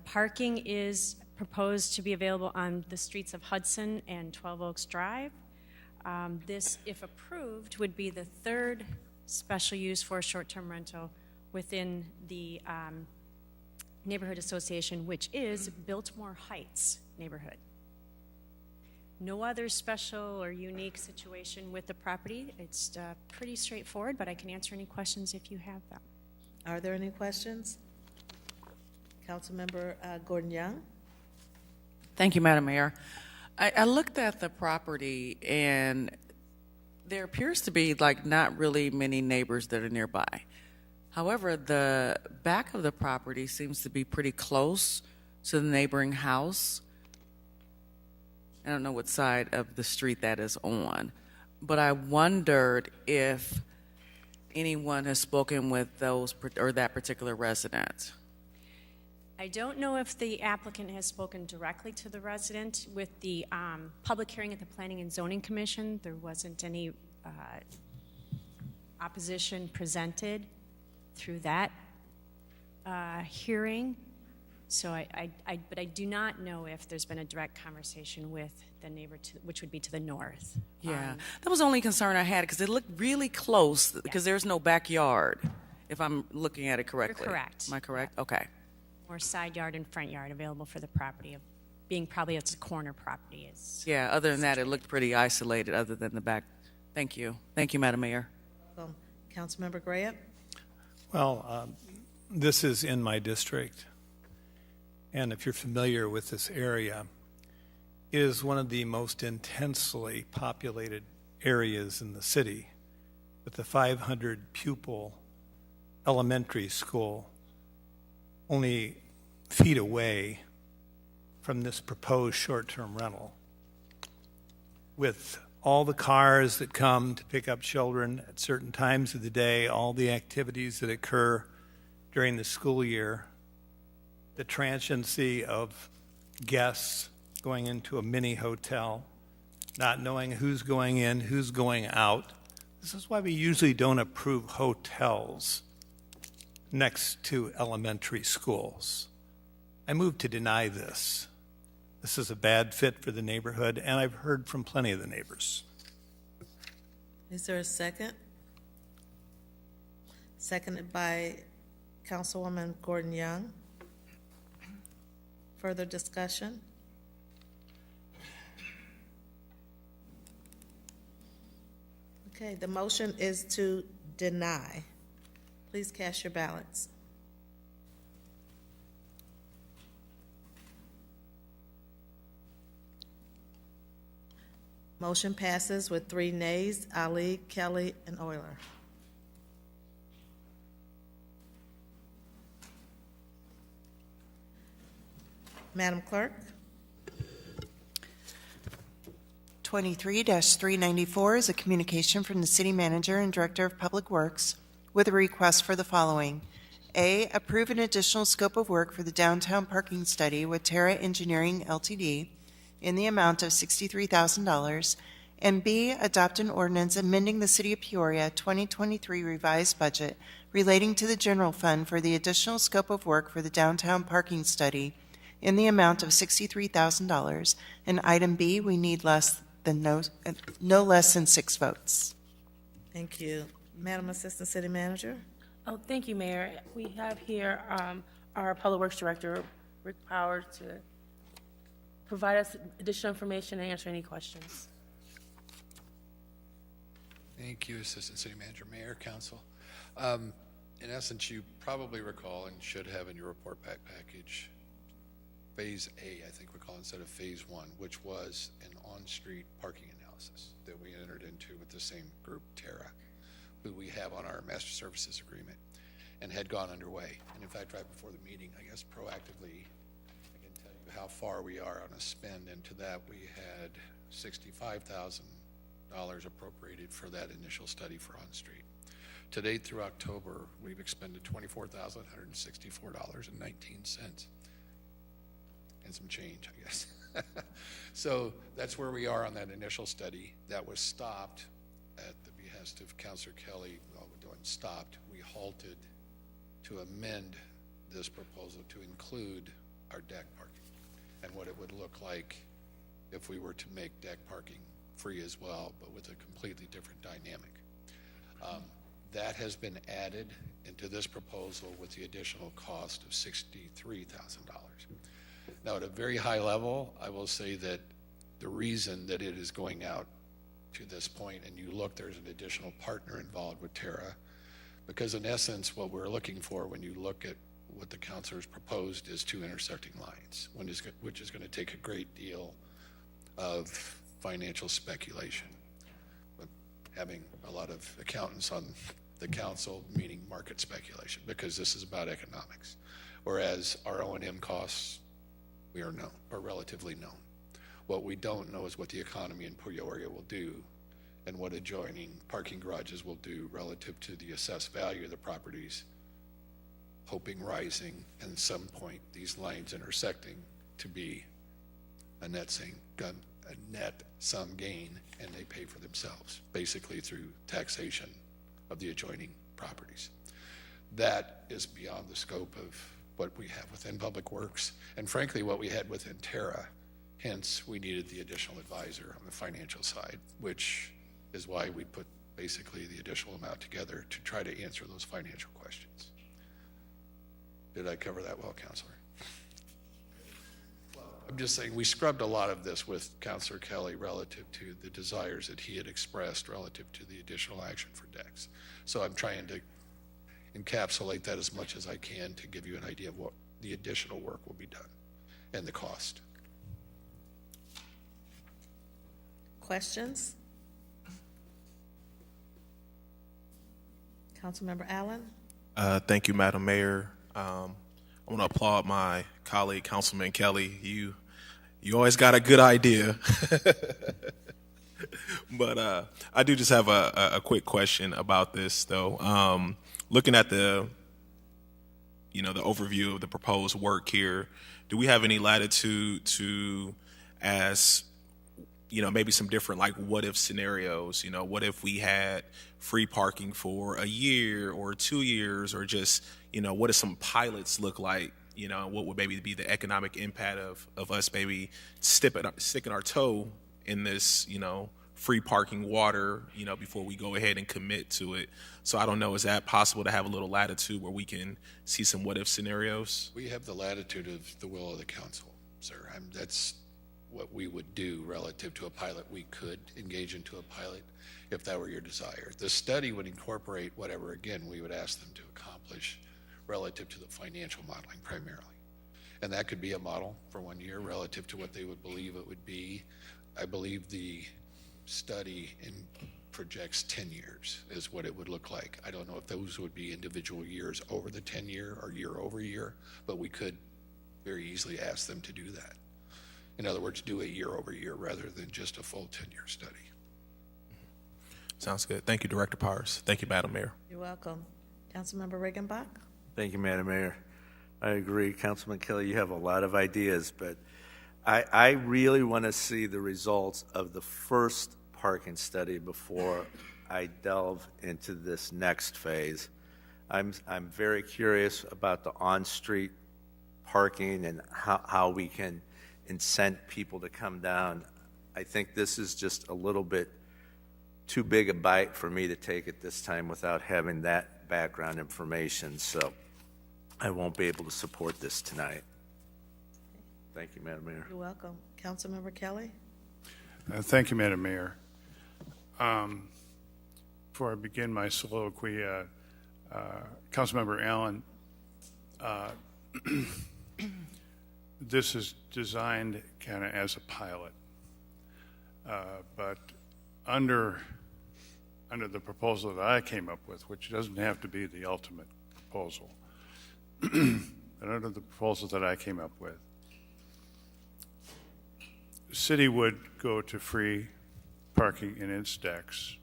Parking is proposed to be available on the streets of Hudson and 12 Oaks Drive. This, if approved, would be the 3rd special use for a short-term rental within the neighborhood association, which is Biltmore Heights neighborhood. No other special or unique situation with the property. It's pretty straightforward, but I can answer any questions if you have them. Are there any questions? Councilmember Gordon Young. Thank you, Madam Mayor. I looked at the property, and there appears to be like not really many neighbors that are nearby. However, the back of the property seems to be pretty close to the neighboring house. I don't know what side of the street that is on, but I wondered if anyone has spoken with those or that particular resident. I don't know if the applicant has spoken directly to the resident. With the public hearing at the Planning and Zoning Commission, there wasn't any opposition presented through that hearing. So but I do not know if there's been a direct conversation with the neighbor, which would be to the north. Yeah, that was the only concern I had because it looked really close because there's no backyard, if I'm looking at it correctly. You're correct. Am I correct? Okay. Or side yard and front yard available for the property, of being probably it's a corner property. Yeah, other than that, it looked pretty isolated other than the back. Thank you. Thank you, Madam Mayor. Councilmember Graham. Well, this is in my district, and if you're familiar with this area, it is one of the most intensely populated areas in the city, with the 500 pupil elementary school only feet away from this proposed short-term rental. With all the cars that come to pick up children at certain times of the day, all the activities that occur during the school year, the transiency of guests going into a mini hotel, not knowing who's going in, who's going out. This is why we usually don't approve hotels next to elementary schools. I move to deny this. This is a bad fit for the neighborhood, and I've heard from plenty of the neighbors. Is there a second? Seconded by Councilwoman Gordon Young. Further discussion? Okay, the motion is to deny. Please cast your ballots. Motion passes with 3 nays, Ali, Kelly, and Euler. Madam Clerk. 23-394 is a communication from the City Manager and Director of Public Works with a request for the following. A, approve an additional scope of work for the downtown parking study with Terra Engineering Ltd. in the amount of $63,000, and B, adopt an ordinance amending the City of Peoria 2023 revised budget relating to the general fund for the additional scope of work for the downtown parking study in the amount of $63,000. And item B, we need no less than 6 votes. Thank you. Madam Assistant City Manager. Oh, thank you, Mayor. We have here our Public Works Director, Rick Power, to provide us additional information and answer any questions. Thank you, Assistant City Manager, Mayor, Council. In essence, you probably recall and should have in your report back package Phase A, I think we call it, instead of Phase 1, which was an on-street parking analysis that we entered into with the same group, Terra, who we have on our master services agreement. and had gone underway. And in fact, right before the meeting, I guess proactively, I can tell you how far we are on a spend into that. We had $65,000 appropriated for that initial study for On Street. To date, through October, we've expended $24,164.19. And some change, I guess. So that's where we are on that initial study. That was stopped at the behest of Councilor Kelly. Well, we're doing stopped. We halted to amend this proposal to include our deck parking and what it would look like if we were to make deck parking free as well, but with a completely different dynamic. That has been added into this proposal with the additional cost of $63,000. Now, at a very high level, I will say that the reason that it is going out to this point, and you look, there's an additional partner involved with Terra, because in essence, what we're looking for when you look at what the councilors proposed is two intersecting lines, which is going to take a great deal of financial speculation. But having a lot of accountants on the council, meaning market speculation, because this is about economics. Whereas our O&M costs, we are known, or relatively known. What we don't know is what the economy in Peoria will do and what adjoining parking garages will do relative to the assessed value of the properties, hoping rising, and at some point these lines intersecting to be a net sum gain, and they pay for themselves, basically through taxation of the adjoining properties. That is beyond the scope of what we have within Public Works, and frankly, what we had within Terra. Hence, we needed the additional advisor on the financial side, which is why we put basically the additional amount together to try to answer those financial questions. Did I cover that well, Counselor? I'm just saying we scrubbed a lot of this with Councilor Kelly relative to the desires that he had expressed relative to the additional action for decks. So I'm trying to encapsulate that as much as I can to give you an idea of what the additional work will be done and the cost. Questions? Councilmember Allen? Thank you, Madam Mayor. I want to applaud my colleague, Councilman Kelly. You always got a good idea. But I do just have a quick question about this, though. Looking at the overview of the proposed work here, do we have any latitude to ask, maybe some different what if scenarios? What if we had free parking for a year or 2 years, or just, what do some pilots look like? What would maybe be the economic impact of us maybe sticking our toe in this, free parking water, before we go ahead and commit to it. So I don't know, is that possible to have a little latitude where we can see some what if scenarios? We have the latitude of the will of the council, sir. That's what we would do relative to a pilot. We could engage into a pilot if that were your desire. The study would incorporate whatever, again, we would ask them to accomplish relative to the financial modeling primarily. And that could be a model for 1 year relative to what they would believe it would be. I believe the study projects 10 years is what it would look like. I don't know if those would be individual years over the 10-year or year over year, but we could very easily ask them to do that. In other words, do a year over year rather than just a full 10-year study. Sounds good. Thank you, Director Powers. Thank you, Madam Mayor. You're welcome. Councilmember Riggenbach? Thank you, Madam Mayor. I agree. Councilman Kelly, you have a lot of ideas, but I really want to see the results of the first parking study before I delve into this next phase. I'm very curious about the on-street parking and how we can incent people to come down. I think this is just a little bit too big a bite for me to take at this time without having that background information, so I won't be able to support this tonight. Thank you, Madam Mayor. You're welcome. Councilmember Kelly? Thank you, Madam Mayor. Before I begin my soliloquy, Councilmember Allen, this is designed kind of as a pilot, but under the proposal that I came up with, which doesn't have to be the ultimate proposal. And under the proposal that I came up with, the city would go to free parking in its decks,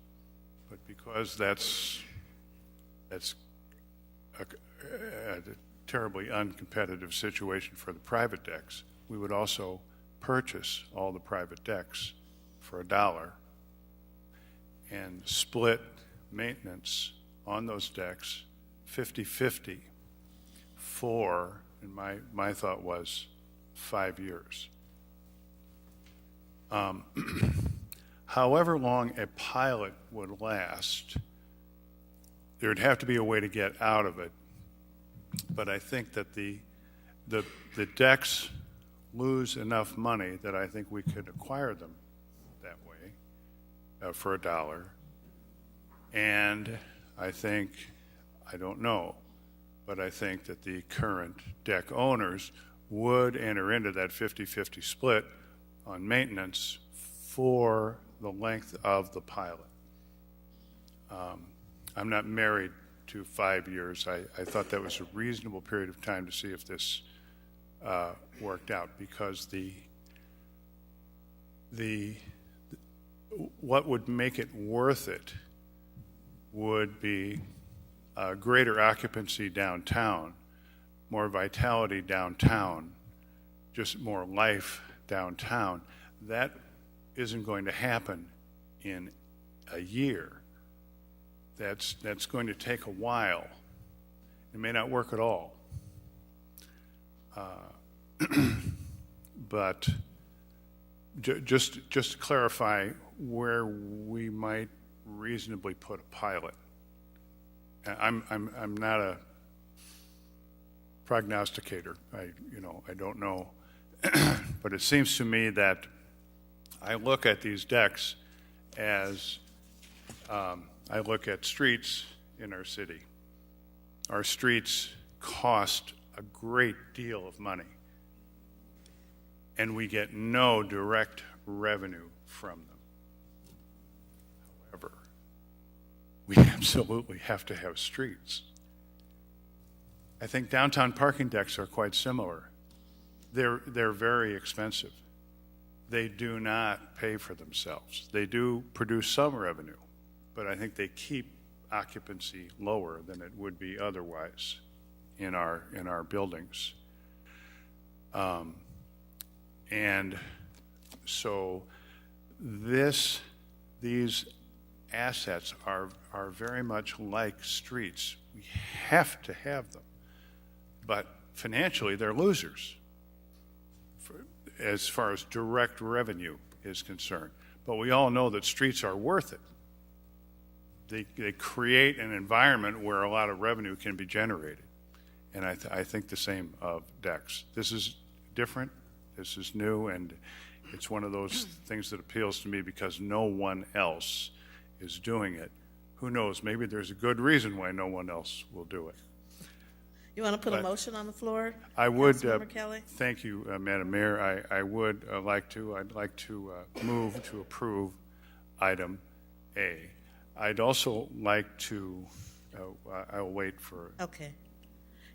but because that's a terribly uncompetitive situation for the private decks, we would also purchase all the private decks for $1 and split maintenance on those decks 50-50 for, and my thought was, 5 years. However long a pilot would last, there would have to be a way to get out of it. But I think that the decks lose enough money that I think we could acquire them that way for $1. And I think, I don't know, but I think that the current deck owners would enter into that 50-50 split on maintenance for the length of the pilot. I'm not married to 5 years. I thought that was a reasonable period of time to see if this worked out, because what would make it worth it would be greater occupancy downtown, more vitality downtown, just more life downtown. That isn't going to happen in a year. That's going to take a while. It may not work at all. But just to clarify where we might reasonably put a pilot. I'm not a prognosticator. I don't know, but it seems to me that I look at these decks as I look at streets in our city. Our streets cost a great deal of money, and we get no direct revenue from them. However, we absolutely have to have streets. I think downtown parking decks are quite similar. They're very expensive. They do not pay for themselves. They do produce some revenue, but I think they keep occupancy lower than it would be otherwise in our buildings. And so these assets are very much like streets. We have to have them, but financially they're losers as far as direct revenue is concerned. But we all know that streets are worth it. They create an environment where a lot of revenue can be generated. And I think the same of decks. This is different, this is new, and it's one of those things that appeals to me because no one else is doing it. Who knows, maybe there's a good reason why no one else will do it. You want to put a motion on the floor? I would, Councilmember Kelly? thank you, Madam Mayor. I'd like to move to approve item A. I'd also like to, I'll wait for. Okay.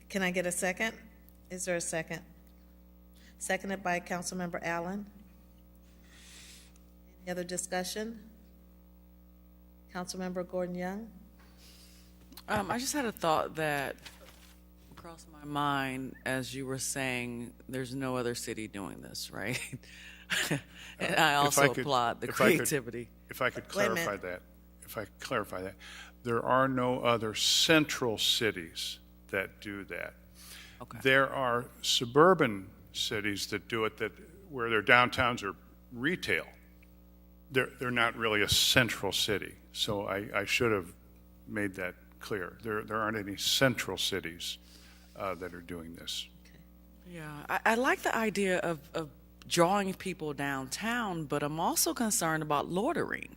Can I get a second? Is there a second? Seconded by Councilmember Allen. Any other discussion? Councilmember Gordon Young? I just had a thought that crossed my mind as you were saying there's no other city doing this, right? And I also applaud the creativity. If I could clarify that, there are no other central cities that do that. Okay. There are suburban cities that do it where their downtowns are retail. They're not really a central city. So I should have made that clear. There aren't any central cities that are doing this. Yeah, I like the idea of drawing people downtown, but I'm also concerned about loitering.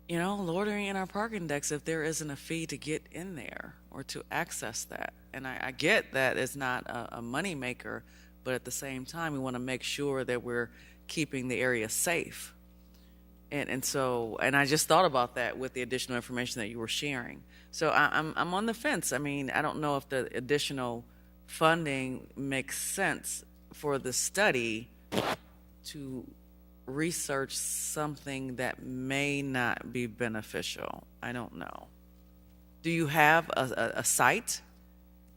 Loitering in our parking decks if there isn't a fee to get in there or to access that. And I get that it's not a money maker, but at the same time, we want to make sure that we're keeping the area safe. And so, and I just thought about that with the additional information that you were sharing. So I'm on the fence. I mean, I don't know if the additional funding makes sense for the study to research something that may not be beneficial. I don't know. Do you have a site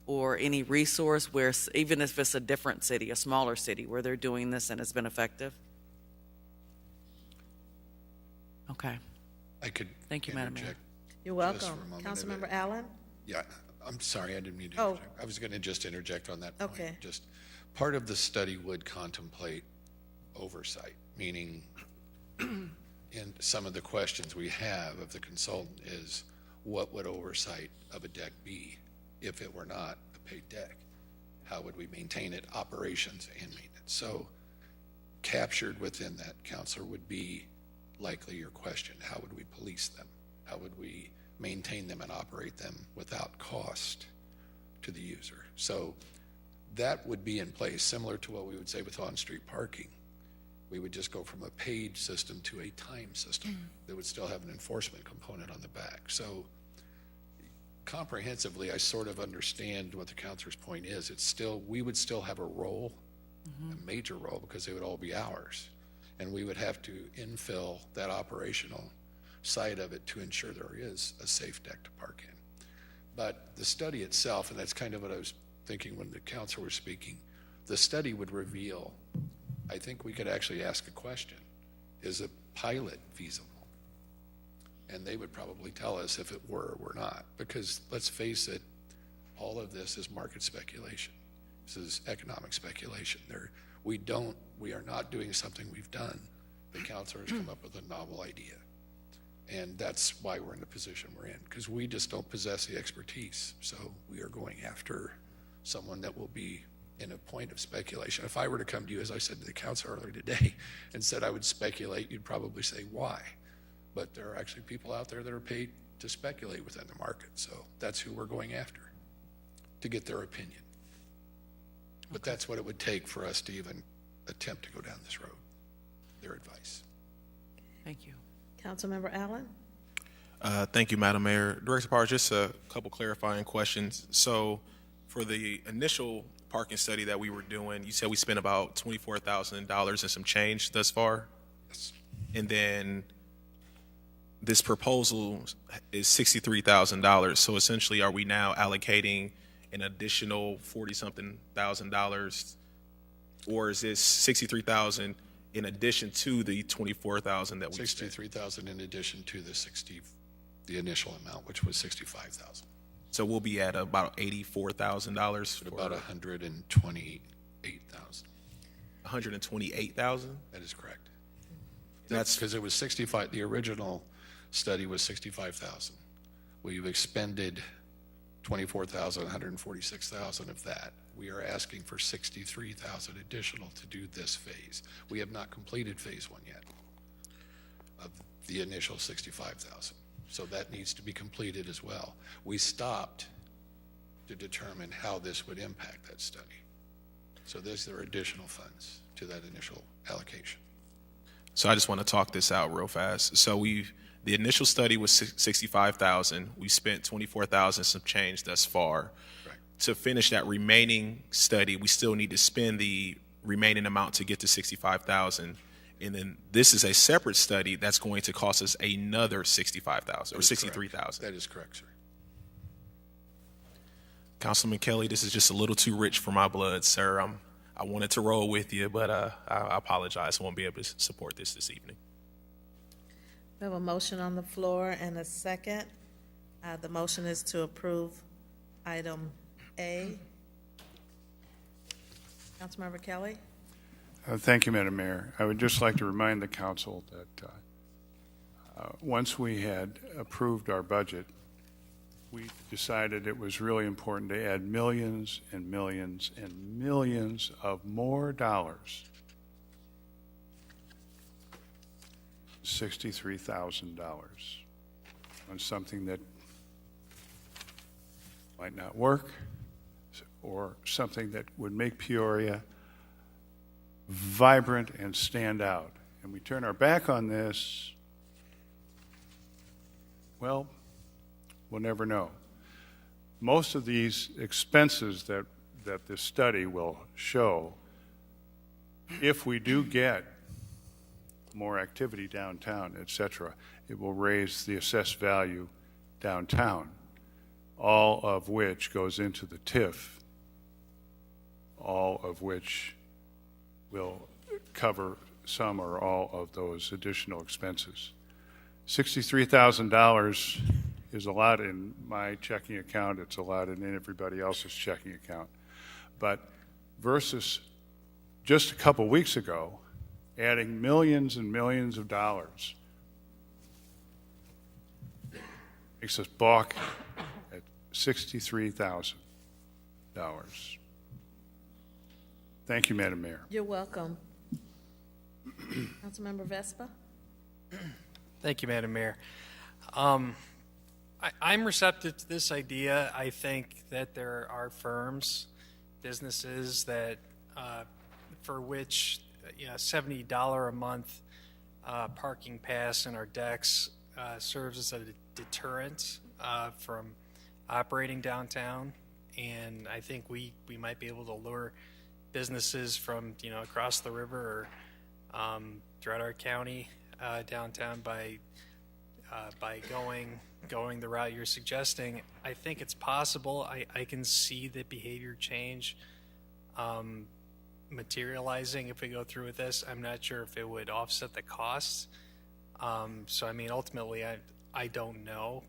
or any resource where, even if it's a different city, a smaller city, where they're doing this and it's been effective? Okay. I could Thank you, Madam Mayor. interject You're just for welcome. a moment of Councilmember it. Allen? Yeah, I'm sorry, I didn't mean to Oh. interject. I was going to just interject on that point. Okay. Just, part of the study would contemplate oversight, meaning in some of the questions we have of the consultant is, what would oversight of a deck be if it were not a paid deck? How would we maintain it, operations and maintenance? So captured within that, Counselor, would be likely your question. How would we police them? How would we maintain them and operate them without cost to the user? So that would be in place, similar to what we would say with on-street parking. We would just go from a paid system to a time system that would still have an enforcement component on the back. So comprehensively, I sort of understand what the counselor's point is. It's still, we would still have a role, a major role, because they would all be ours. And we would have to infill that operational side of it to ensure there is a safe deck to park in. But the study itself, and that's kind of what I was thinking when the counselor was speaking, the study would reveal, I think we could actually ask a question, is a pilot feasible? And they would probably tell us if it were or were not, because let's face it, all of this is market speculation. This is economic speculation. We are not doing something we've done. The counselor has come up with a novel idea. And that's why we're in the position we're in, because we just don't possess the expertise. So we are going after someone that will be in a point of speculation. If I were to come to you, as I said to the counselor earlier today, and said I would speculate, you'd probably say, why? But there are actually people out there that are paid to speculate within the market. So that's who we're going after, to get their opinion. But that's what it would take for us to even attempt to go down this road, their advice. Thank you. Councilmember Allen? Thank you, Madam Mayor. Director Powers, just a couple clarifying questions. So for the initial parking study that we were doing, you said we spent about $24,000 and some change thus far? Yes. And then this proposal is $63,000. So essentially, are we now allocating an additional $40-something thousand, or is this $63,000 in addition to the $24,000 that we spent? $63,000 in addition to the initial amount, which was $65,000. So we'll be at about $84,000. About $128,000. $128,000. That is correct. That's because it was 65. The original study was 65,000. We've expended 24,000, 146,000 of that. We are asking for 63,000 additional to do this phase. We have not completed phase one yet of the initial 65,000. So that needs to be completed as well. We stopped to determine how this would impact that study. So there are additional funds to that initial allocation. So I just want to talk this out real fast. So the initial study was 65,000. We spent 24,000 some change thus far. Right. To finish that remaining study, we still need to spend the remaining amount to get to 65,000. And then this is a separate study that's going to cost us another 65,000 or 63,000. That is correct, sir. Councilman Kelly, this is just a little too rich for my blood, sir. I wanted to roll with you, but I apologize. I won't be able to support this evening. We have a motion on the floor and a second. The motion is to approve item A. Councilmember Kelly? Thank you, Madam Mayor. I would just like to remind the council that once we had approved our budget, we decided it was really important to add millions and millions and millions of more dollars. $63,000 on something that might not work, or something that would make Peoria vibrant and stand out. And we turn our back on this Well, we'll never know. Most of these expenses that this study will show, if we do get more activity downtown, et cetera, it will raise the assessed value downtown, all of which goes into the TIF, all of which will cover some or all of those additional expenses. $63,000 is a lot in my checking account. It's a lot in everybody else's checking account. But versus just a couple weeks ago, adding millions and millions of dollars makes us balk at $63,000. Thank you, Madam Mayor. You're welcome. Councilmember Vespa? Thank you, Madam Mayor. I'm receptive to this idea. I think that there are firms, businesses that, for which $70 a month parking pass in our decks serves as a deterrent from operating downtown. And I think we might be able to lure businesses from across the river or throughout our county downtown by going the route you're suggesting. I think it's possible. I can see the behavior change materializing if we go through with this. I'm not sure if it would offset the costs. So I mean, ultimately, I don't know,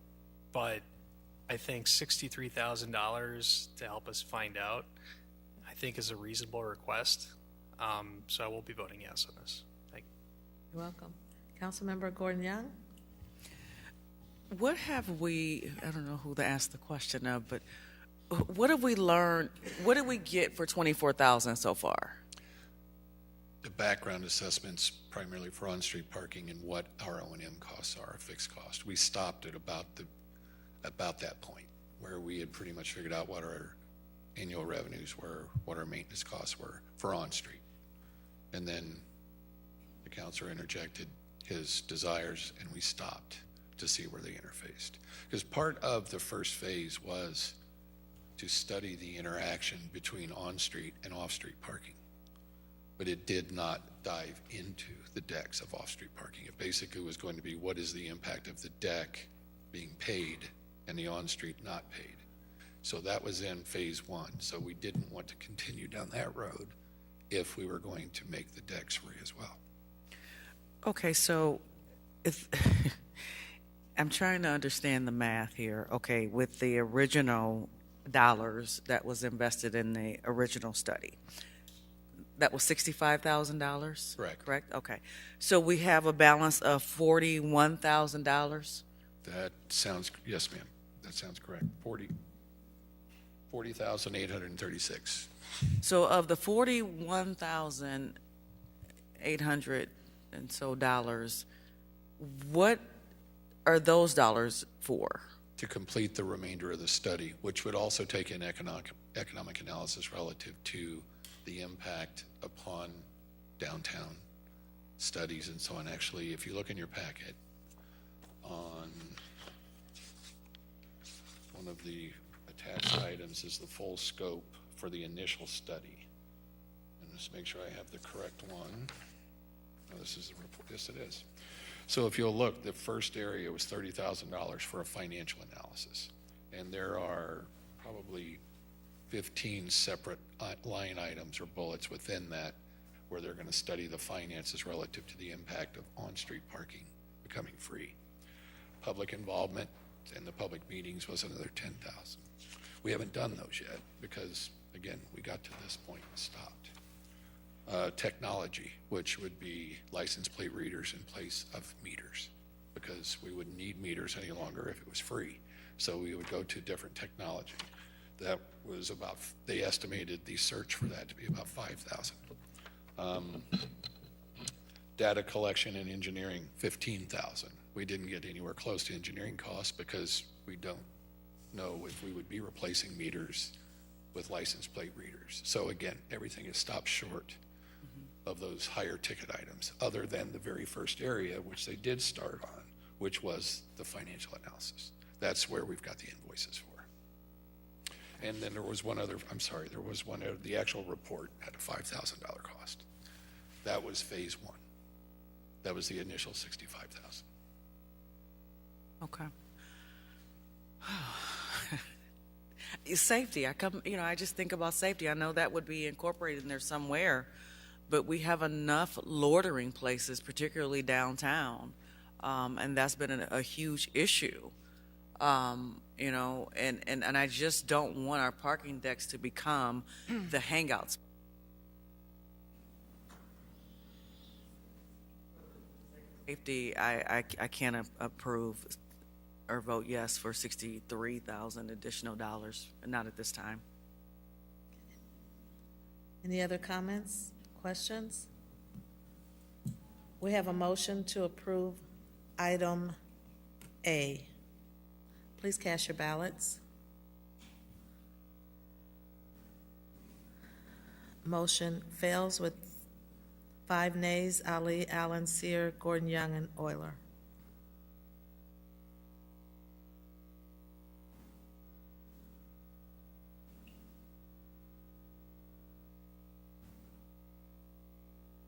but I think $63,000 to help us find out, I think, is a reasonable request. So I will be voting yes on this. Thank you. You're welcome. Councilmember Gordon Young? What have we, I don't know who to ask the question of, but what have we learned, what did we get for $24,000 so far? The background assessments primarily for on-street parking and what our O&M costs are, fixed cost. We stopped at about that point where we had pretty much figured out what our annual revenues were, what our maintenance costs were for on-street. And then the councilor interjected his desires and we stopped to see where they interfaced. Because part of the first phase was to study the interaction between on-street and off-street parking. But it did not dive into the decks of off-street parking. It basically was going to be what is the impact of the deck being paid and the on-street not paid. So that was in phase one. So we didn't want to continue down that road if we were going to make the decks free as well. Okay, so if I'm trying to understand the math here. Okay, with the original dollars that was invested in the original study, that was $65,000? Correct? Okay. So we have a balance of $41,000? That sounds, yes, ma'am. That sounds correct. 40,836. So of the 41,800 and so dollars, what are those dollars for? To complete the remainder of the study, which would also take in economic analysis relative to the impact upon downtown studies and so on. Actually, if you look in your packet on one of the attached items is the full scope for the initial study. And just make sure I have the correct one. Oh, this is the report. Yes, it is. So if you'll look, the first area was $30,000 for a financial analysis. And there are probably 15 separate line items or bullets within that where they're going to study the finances relative to the impact of on-street parking becoming free. Public involvement in the public meetings was another $10,000. We haven't done those yet because, again, we got to this point and stopped. Technology, which would be license plate readers in place of meters, because we wouldn't need meters any longer if it was free. So we would go to different technology. That was about, they estimated the search for that to be about $5,000. Data collection and engineering, $15,000. We didn't get anywhere close to engineering costs because we don't know if we would be replacing meters with license plate readers. So again, everything is stopped short of those higher ticket items, other than the very first area, which they did start on, which was the financial analysis. That's where we've got the invoices for. And then there was one other, the actual report had a $5,000 cost. That was phase one. That was the initial $65,000. Okay. Safety, I just think about safety. I know that would be incorporated in there somewhere, but we have enough loitering places, particularly downtown, and that's been a huge issue. And I just don't want our parking decks to become the hangouts. Safety, I can't approve or vote yes for $63,000 additional dollars, not at this time. Any other comments, questions? We have a motion to approve item A. Please cast your ballots. Motion fails with 5 nays: Ali, Allen, Sear, Gordon Young, and Euler.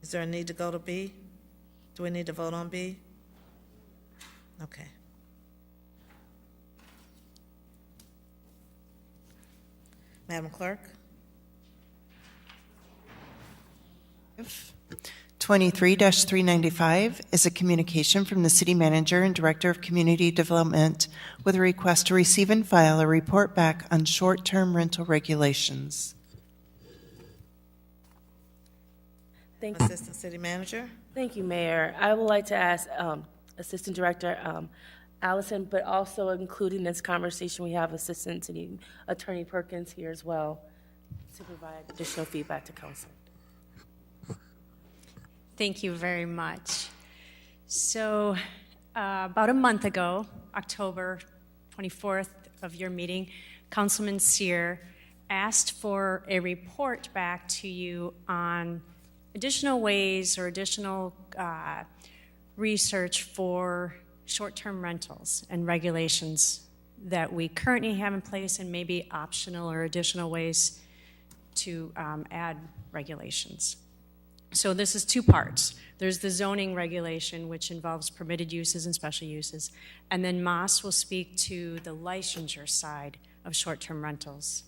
Is there a need to go to B? Do we need to vote on B? Okay. Madam Clerk? 23-395 is a communication from the City Manager and Director of Community Development with a request to receive and file a report back on short-term rental regulations. Thank you. Assistant City Manager? Thank you, Mayor. I would like to ask Assistant Director Allison, but also including this conversation, we have Assistant City Attorney Perkins here as well to provide additional feedback to Council. Thank you very much. So about a month ago, October 24th of your meeting, Councilman Sear asked for a report back to you on additional ways or additional research for short-term rentals and regulations that we currently have in place, and maybe optional or additional ways to add regulations. So this is 2 parts. There's the zoning regulation, which involves permitted uses and special uses, and then Moss will speak to the licensure side of short-term rentals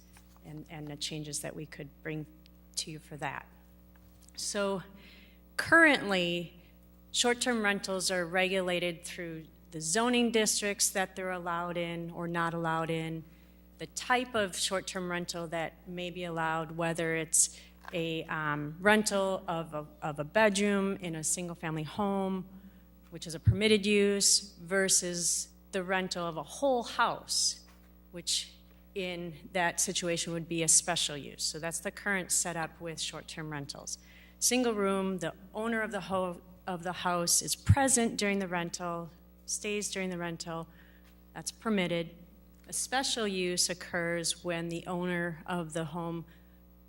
and the changes that we could bring to you for that. So currently, short-term rentals are regulated through the zoning districts that they're allowed in or not allowed in, the type of short-term rental that may be allowed, whether it's a rental of a bedroom in a single-family home, which is a permitted use, versus the rental of a whole house, which in that situation would be a special use. So that's the current setup with short-term rentals. Single room, the owner of the house is present during the rental, stays during the rental, that's permitted. A special use occurs when the owner of the home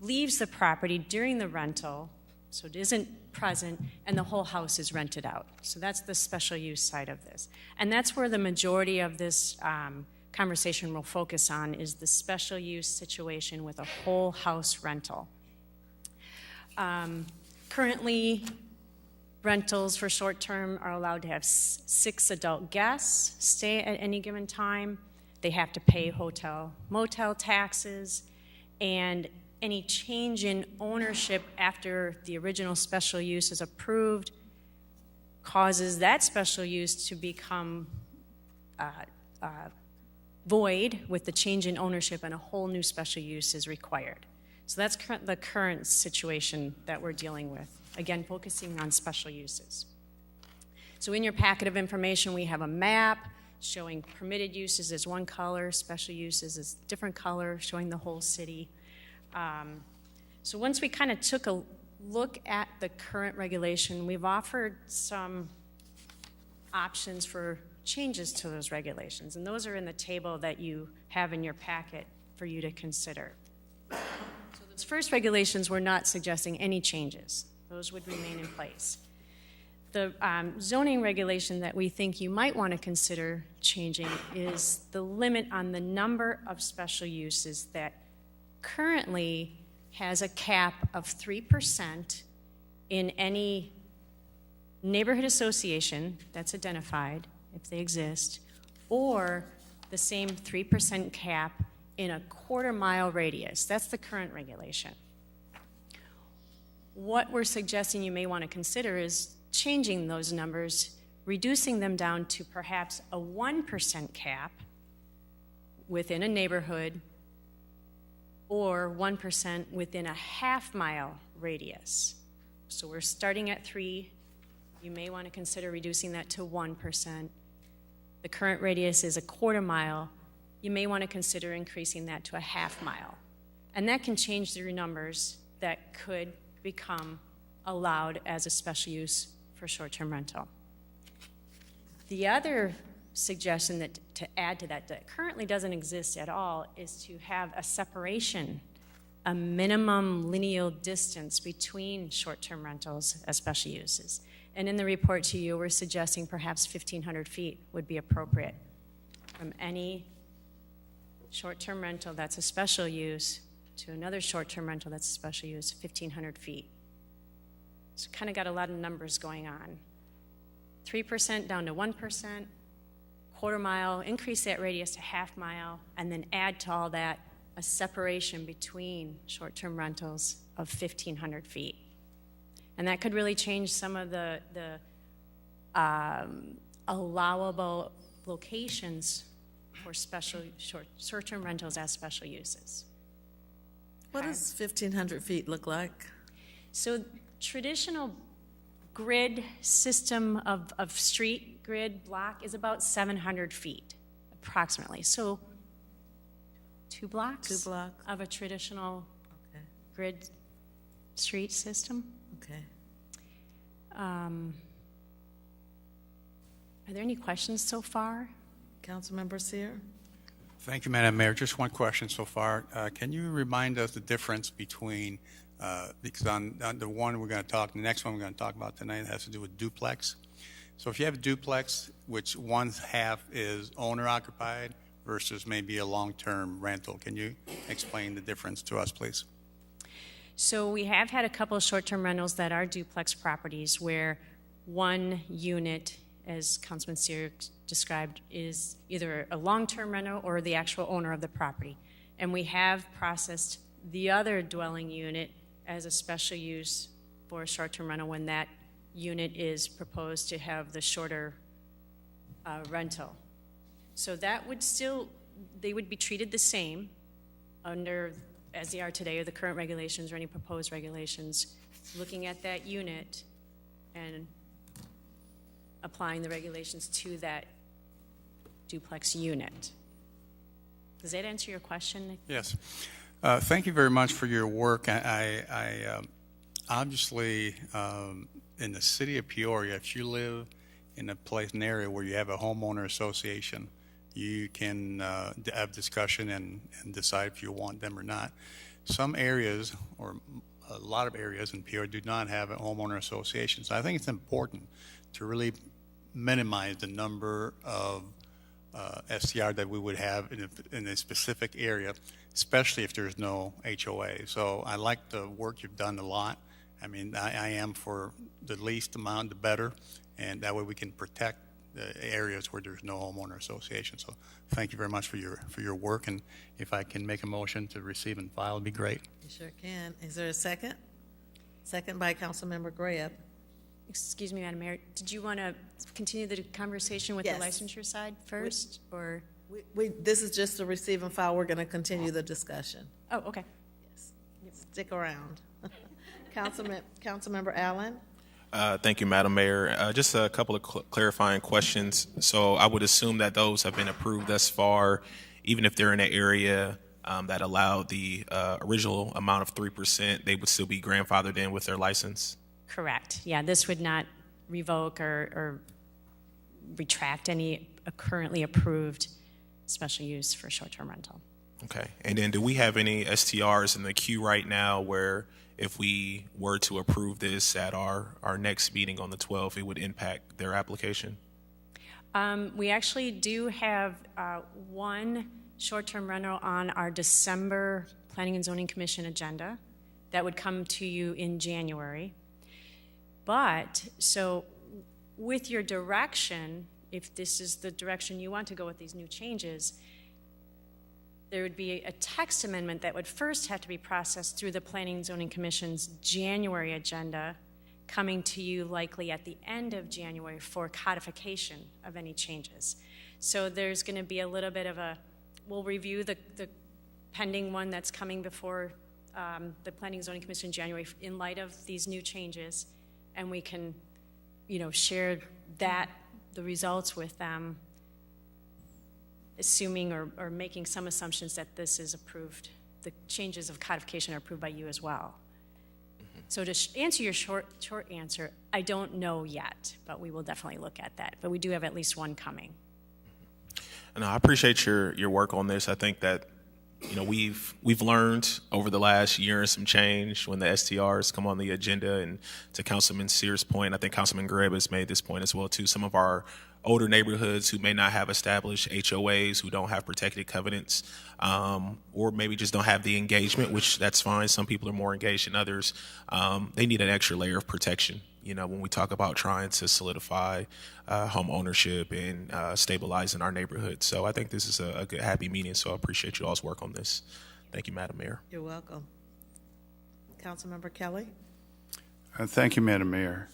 leaves the property during the rental, so it isn't present, and the whole house is rented out. So that's the special use side of this. And that's where the majority of this conversation will focus on, is the special use situation with a whole house rental. Currently, rentals for short-term are allowed to have 6 adult guests stay at any given time. They have to pay hotel, motel taxes, and any change in ownership after the original special use is approved causes that special use to become void with the change in ownership, and a whole new special use is required. So that's the current situation that we're dealing with, again, focusing on special uses. So in your packet of information, we have a map showing permitted uses as one color, special uses as a different color, showing the whole city. So once we kind of took a look at the current regulation, we've offered some options for changes to those regulations, and those are in the table that you have in your packet for you to consider. So those first regulations, we're not suggesting any changes. Those would remain in place. The zoning regulation that we think you might want to consider changing is the limit on the number of special uses that currently has a cap of 3% in any neighborhood association that's identified, if they exist, or the same 3% cap in a quarter-mile radius. That's the current regulation. What we're suggesting you may want to consider is changing those numbers, reducing them down to perhaps a 1% cap within a neighborhood or 1% within a half-mile radius. So we're starting at 3. You may want to consider reducing that to 1%. The current radius is a quarter mile. You may want to consider increasing that to a half mile. And that can change the numbers that could become allowed as a special use for short-term rental. The other suggestion that to add to that currently doesn't exist at all is to have a separation, a minimum lineal distance between short-term rentals as special uses. And in the report to you, we're suggesting perhaps 1,500 feet would be appropriate from any short-term rental that's a special use to another short-term rental that's a special use, 1,500 feet. So kind of got a lot of numbers going on. 3% down to 1%, quarter mile, increase that radius to half mile, and then add to all that a separation between short-term rentals of 1,500 feet. And that could really change some of the allowable locations for special short-term rentals as special uses. What does 1,500 feet look like? So traditional grid system of street grid block is about 700 feet, approximately. So 2 blocks? 2 blocks. Of a traditional grid street system. Okay. Are there any questions so far? Councilmember Sear? Thank you, Madam Mayor. Just one question so far. Can you remind us the difference between, because on the one we're going to talk, the next one we're going to talk about tonight has to do with duplex. So if you have a duplex, which one half is owner occupied versus maybe a long-term rental, can you explain the difference to us, please? So we have had a couple of short-term rentals that are duplex properties where one unit, as Councilman Sear described, is either a long-term rental or the actual owner of the property. And we have processed the other dwelling unit as a special use for a short-term rental when that unit is proposed to have the shorter rental. So that would still, they would be treated the same under, as they are today, or the current regulations or any proposed regulations, looking at that unit and applying the regulations to that duplex unit. Does that answer your question? Yes. Thank you very much for your work. I obviously, in the city of Peoria, if you live in an area where you have a homeowner association, you can have discussion and decide if you want them or not. Some areas, or a lot of areas in Peoria, do not have a homeowner association. So I think it's important to really minimize the number of STR that we would have in a specific area, especially if there's no HOA. So I like the work you've done a lot. I mean, I am for the least amount, the better, and that way we can protect the areas where there's no homeowner association. So thank you very much for your work, and if I can make a motion to receive and file, it'd be great. You sure can. Is there a second? Second by Councilmember Graham. Excuse me, Madam Mayor, did you want to continue the conversation with Yes. the licensure side first, or? This is just a receive and file. We're going to continue the discussion. Oh, okay. Yes. Stick around. Councilmember Allen? Thank you, Madam Mayor. Just a couple of clarifying questions. So I would assume that those have been approved thus far, even if they're in an area that allowed the original amount of 3%, they would still be grandfathered in with their license? Correct. Yeah, this would not revoke or retract any currently approved special use for short-term rental. Okay. And then do we have any STRs in the queue right now where if we were to approve this at our next meeting on the 12th, it would impact their application? We actually do have one short-term rental on our December Planning and Zoning Commission agenda that would come to you in January. But, so with your direction, if this is the direction you want to go with these new changes, there would be a text amendment that would first have to be processed through the Planning and Zoning Commission's January agenda, coming to you likely at the end of January for codification of any changes. So there's going to be a little bit of we'll review the pending one that's coming before the Planning and Zoning Commission in January in light of these new changes, and we can, share the results with them, assuming or making some assumptions that this is approved, the changes of codification are approved by you as well. So to answer your short answer, I don't know yet, but we will definitely look at that. But we do have at least one coming. And I appreciate your work on this. I think that we've learned over the last year and some change when the STRs come on the agenda. And to Councilman Sears' point, I think Councilman Greb has made this point as well too. Some of our older neighborhoods who may not have established HOAs, who don't have protected covenants, or maybe just don't have the engagement, which that's fine. Some people are more engaged than others. They need an extra layer of protection. When we talk about trying to solidify home ownership and stabilizing our neighborhood. So I think this is a good, happy meeting. So I appreciate you all's work on this. Thank you, Madam Mayor. You're welcome. Councilmember Kelly? Thank you, Madam Mayor.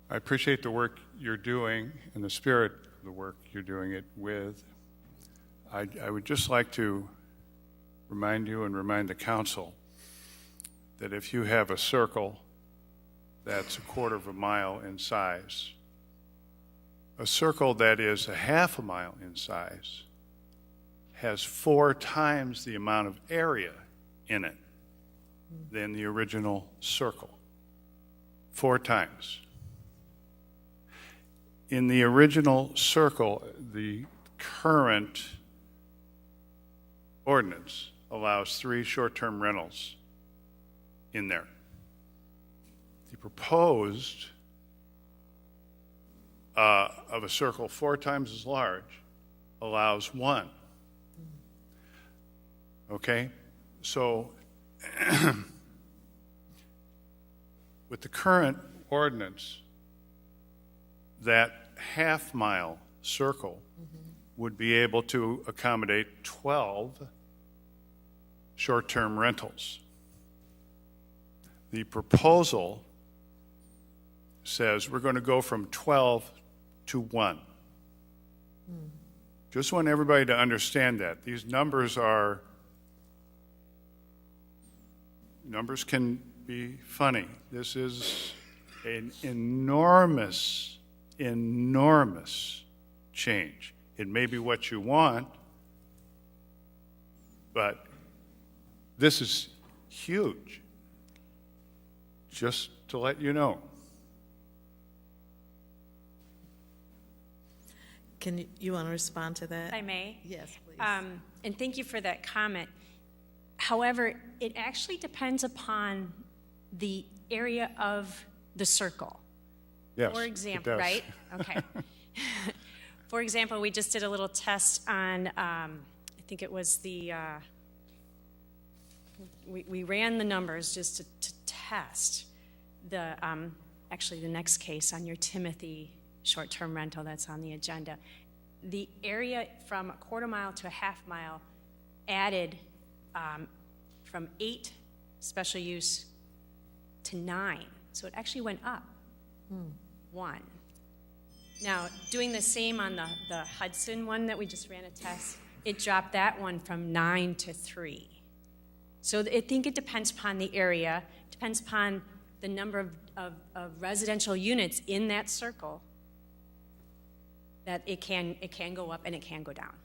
I appreciate the work you're doing and the spirit of the work you're doing it with. I would just like to remind you and remind the council that if you have a circle that's 1/4 mile in size, a circle that is 1/2 mile in size has 4 times the amount of area in it than the original circle. 4 times. In the original circle, the current ordinance allows 3 short-term rentals in there. The proposed of a circle 4 times as large allows 1. Okay? So with the current ordinance, that 1/2 mile circle would be able to accommodate 12 short-term rentals. The proposal says we're going to go from 12 to 1. Just want everybody to understand that. These numbers can be funny. This is an enormous change. It may be what you want, but this is huge. Just to let you know. You want to respond to that? If I may? Yes, please. And thank you for that comment. However, it actually depends upon the area of the circle. Yes, For example, it does. right? Okay. For example, we just did a little test on, I think it was we ran the numbers just to test actually the next case on your Timothy short-term rental that's on the agenda. The area from 1/4 mile to 1/2 mile added from 8 special use to 9. So it actually went up 1. Now, doing the same on the Hudson one that we just ran a test, it dropped that one from 9 to 3. So I think it depends upon the area, depends upon the number of residential units in that circle, that it can go up and it can go down.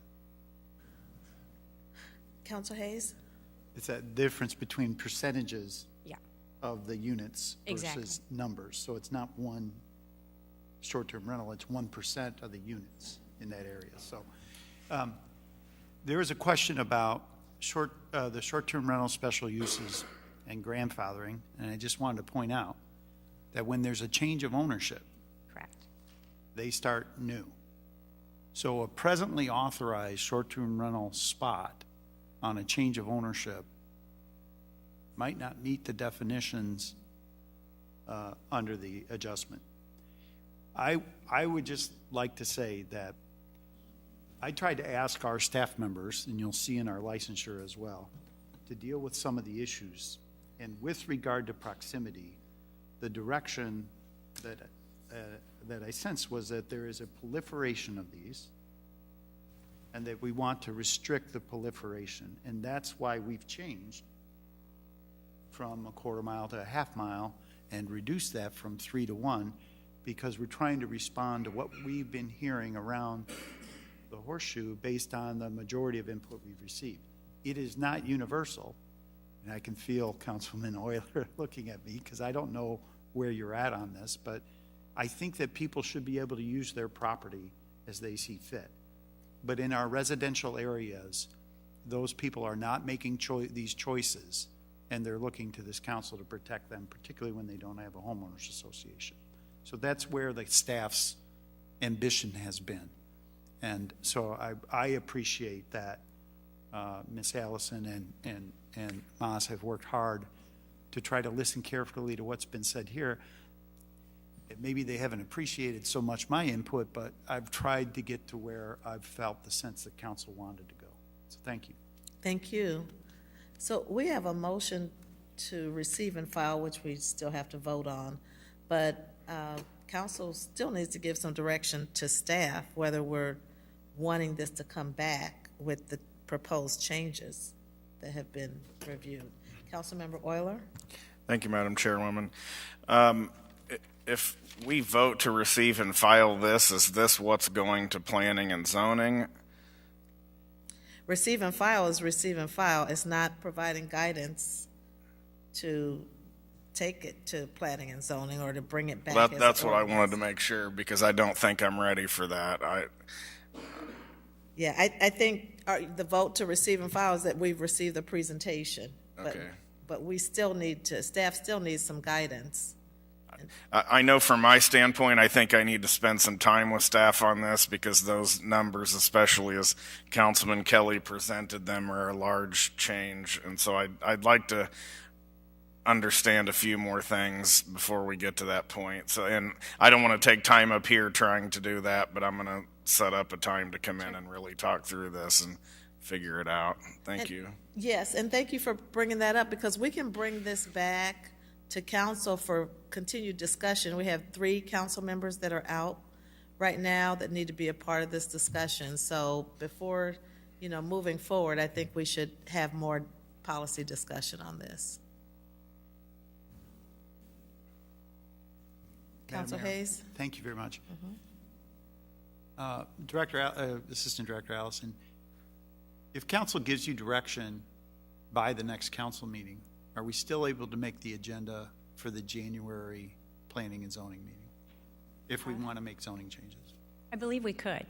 Council Hayes? It's that difference between percentages Yeah. of the units Exactly. versus numbers. So it's not one short-term rental, it's 1% of the units in that area. So there is a question about the short-term rental special uses and grandfathering, and I just wanted to point out that when there's a change of ownership, Correct. they start new. So a presently authorized short-term rental spot on a change of ownership might not meet the definitions under the adjustment. I would just like to say that I tried to ask our staff members, and you'll see in our licensure as well, to deal with some of the issues. And with regard to proximity, the direction that I sense was that there is a proliferation of these, and that we want to restrict the proliferation. And that's why we've changed from a quarter mile to a half mile and reduced that from 3 to 1, because we're trying to respond to what we've been hearing around the horseshoe based on the majority of input we've received. It is not universal, and I can feel Councilman Euler looking at me because I don't know where you're at on this, but I think that people should be able to use their property as they see fit. But in our residential areas, those people are not making these choices, and they're looking to this council to protect them, particularly when they don't have a homeowners association. So that's where the staff's ambition has been. And so I appreciate that Ms. Allison and Mas have worked hard to try to listen carefully to what's been said here. Maybe they haven't appreciated so much my input, but I've tried to get to where I've felt the sense that council wanted to go. So thank you. Thank you. So we have a motion to receive and file, which we still have to vote on, but council still needs to give some direction to staff, whether we're wanting this to come back with the proposed changes that have been reviewed. Councilmember Euler? Thank you, Madam Chairwoman. If we vote to receive and file this, is this what's going to planning and zoning? Receive and file is receive and file. It's not providing guidance to take it to planning and zoning or to bring it back. That's what I wanted to make sure, because I don't think I'm ready for that. Yeah, I think the vote to receive and file is that we've received the presentation. Okay. But we still need to, staff still needs some guidance. I know from my standpoint, I think I need to spend some time with staff on this, because those numbers, especially as Councilman Kelly presented them, are a large change. And so I'd like to understand a few more things before we get to that point. So, and I don't want to take time up here trying to do that, but I'm going to set up a time to come in and really talk through this and figure it out. Thank you. Yes, and thank you for bringing that up, because we can bring this back to council for continued discussion. We have 3 council members that are out right now that need to be a part of this discussion. So before, moving forward, I think we should have more policy discussion on this. Council Hayes? Thank you very much. Mm-hmm. Assistant Director Allison, if council gives you direction by the next council meeting, are we still able to make the agenda for the January planning and zoning meeting if we want to make zoning changes? I believe we could.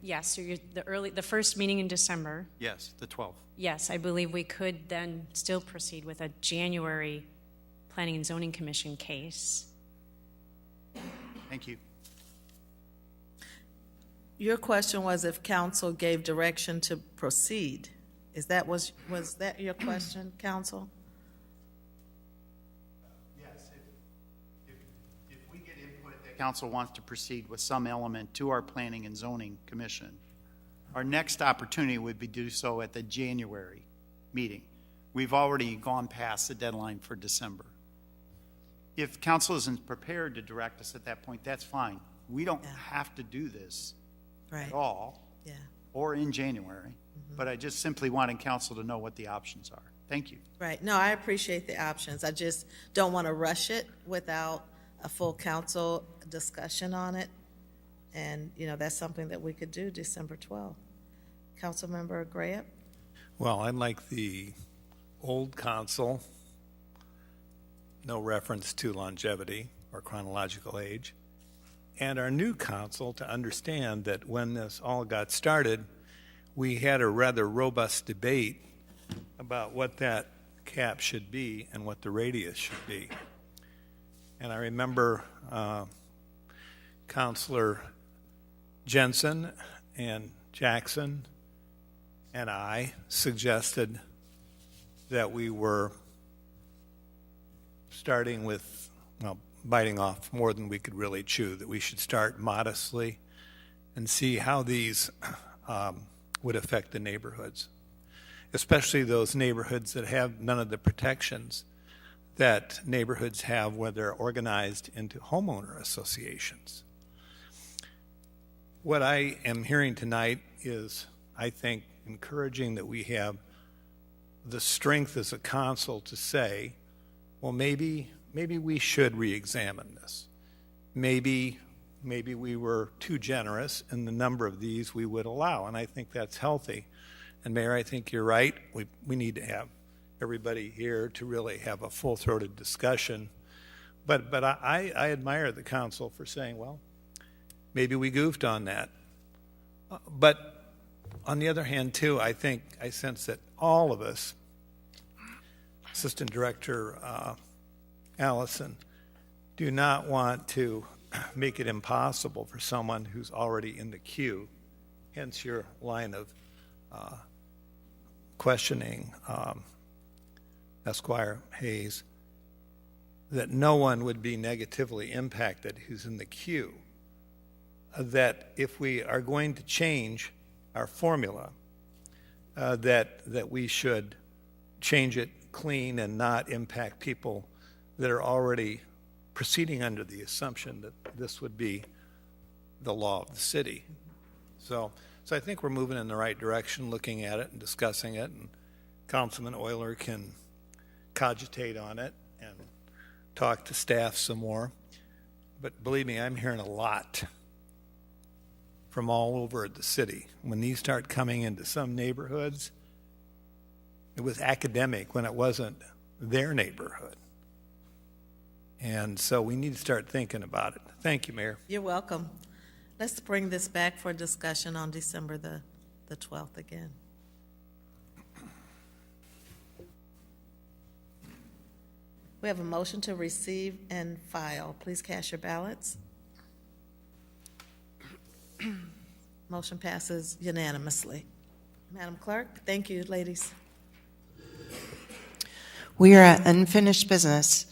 Yes, so the first meeting in December. Yes, the 12th. Yes, I believe we could then still proceed with a January Planning and Zoning Commission case. Thank you. Your question was if council gave direction to proceed. Was that your question, council? Yes. If we get input that council wants to proceed with some element to our planning and zoning commission, our next opportunity would be to do so at the January meeting. We've already gone past the deadline for December. If council isn't prepared to direct us at that point, that's fine. We don't have to do this at all, or in January. But I just simply wanted council to know what the options are. Thank you. Right. No, I appreciate the options. I just don't want to rush it without a full council discussion on it. And, that's something that we could do December 12th. Councilmember Graham? Well, I'm like the old council, no reference to longevity or chronological age, and our new council to understand that when this all got started, we had a rather robust debate about what that cap should be and what the radius should be. And I remember Counselor Jensen and Jackson and I suggested that we were starting with, well, biting off more than we could really chew, that we should start modestly and see how these would affect the neighborhoods, especially those neighborhoods that have none of the protections that neighborhoods have when they're organized into homeowner associations. What I am hearing tonight is, I think, encouraging that we have the strength as a council to say, well, maybe we should re-examine this. Maybe we were too generous in the number of these we would allow, and I think that's healthy. And Mayor, I think you're right. We need to have everybody here to really have a full-throated discussion. But I admire the council for saying, well, maybe we goofed on that. But on the other hand, too, I sense that all of us, Assistant Director Allison, do not want to make it impossible for someone who's already in the queue, hence your line of questioning Esquire Hayes, that no one would be negatively impacted who's in the queue. That if we are going to change our formula, that we should change it clean and not impact people that are already proceeding under the assumption that this would be the law of the city. So I think we're moving in the right direction, looking at it and discussing it, and Councilman Euler can cogitate on it and talk to staff some more. But believe me, I'm hearing a lot from all over the city. When these start coming into some neighborhoods, it was academic when it wasn't their neighborhood. And so we need to start thinking about it. Thank you, Mayor. You're welcome. Let's bring this back for discussion on December the 12th again. We have a motion to receive and file. Please cast your ballots. Motion passes unanimously. Madam Clerk, thank you, ladies. We are at unfinished business.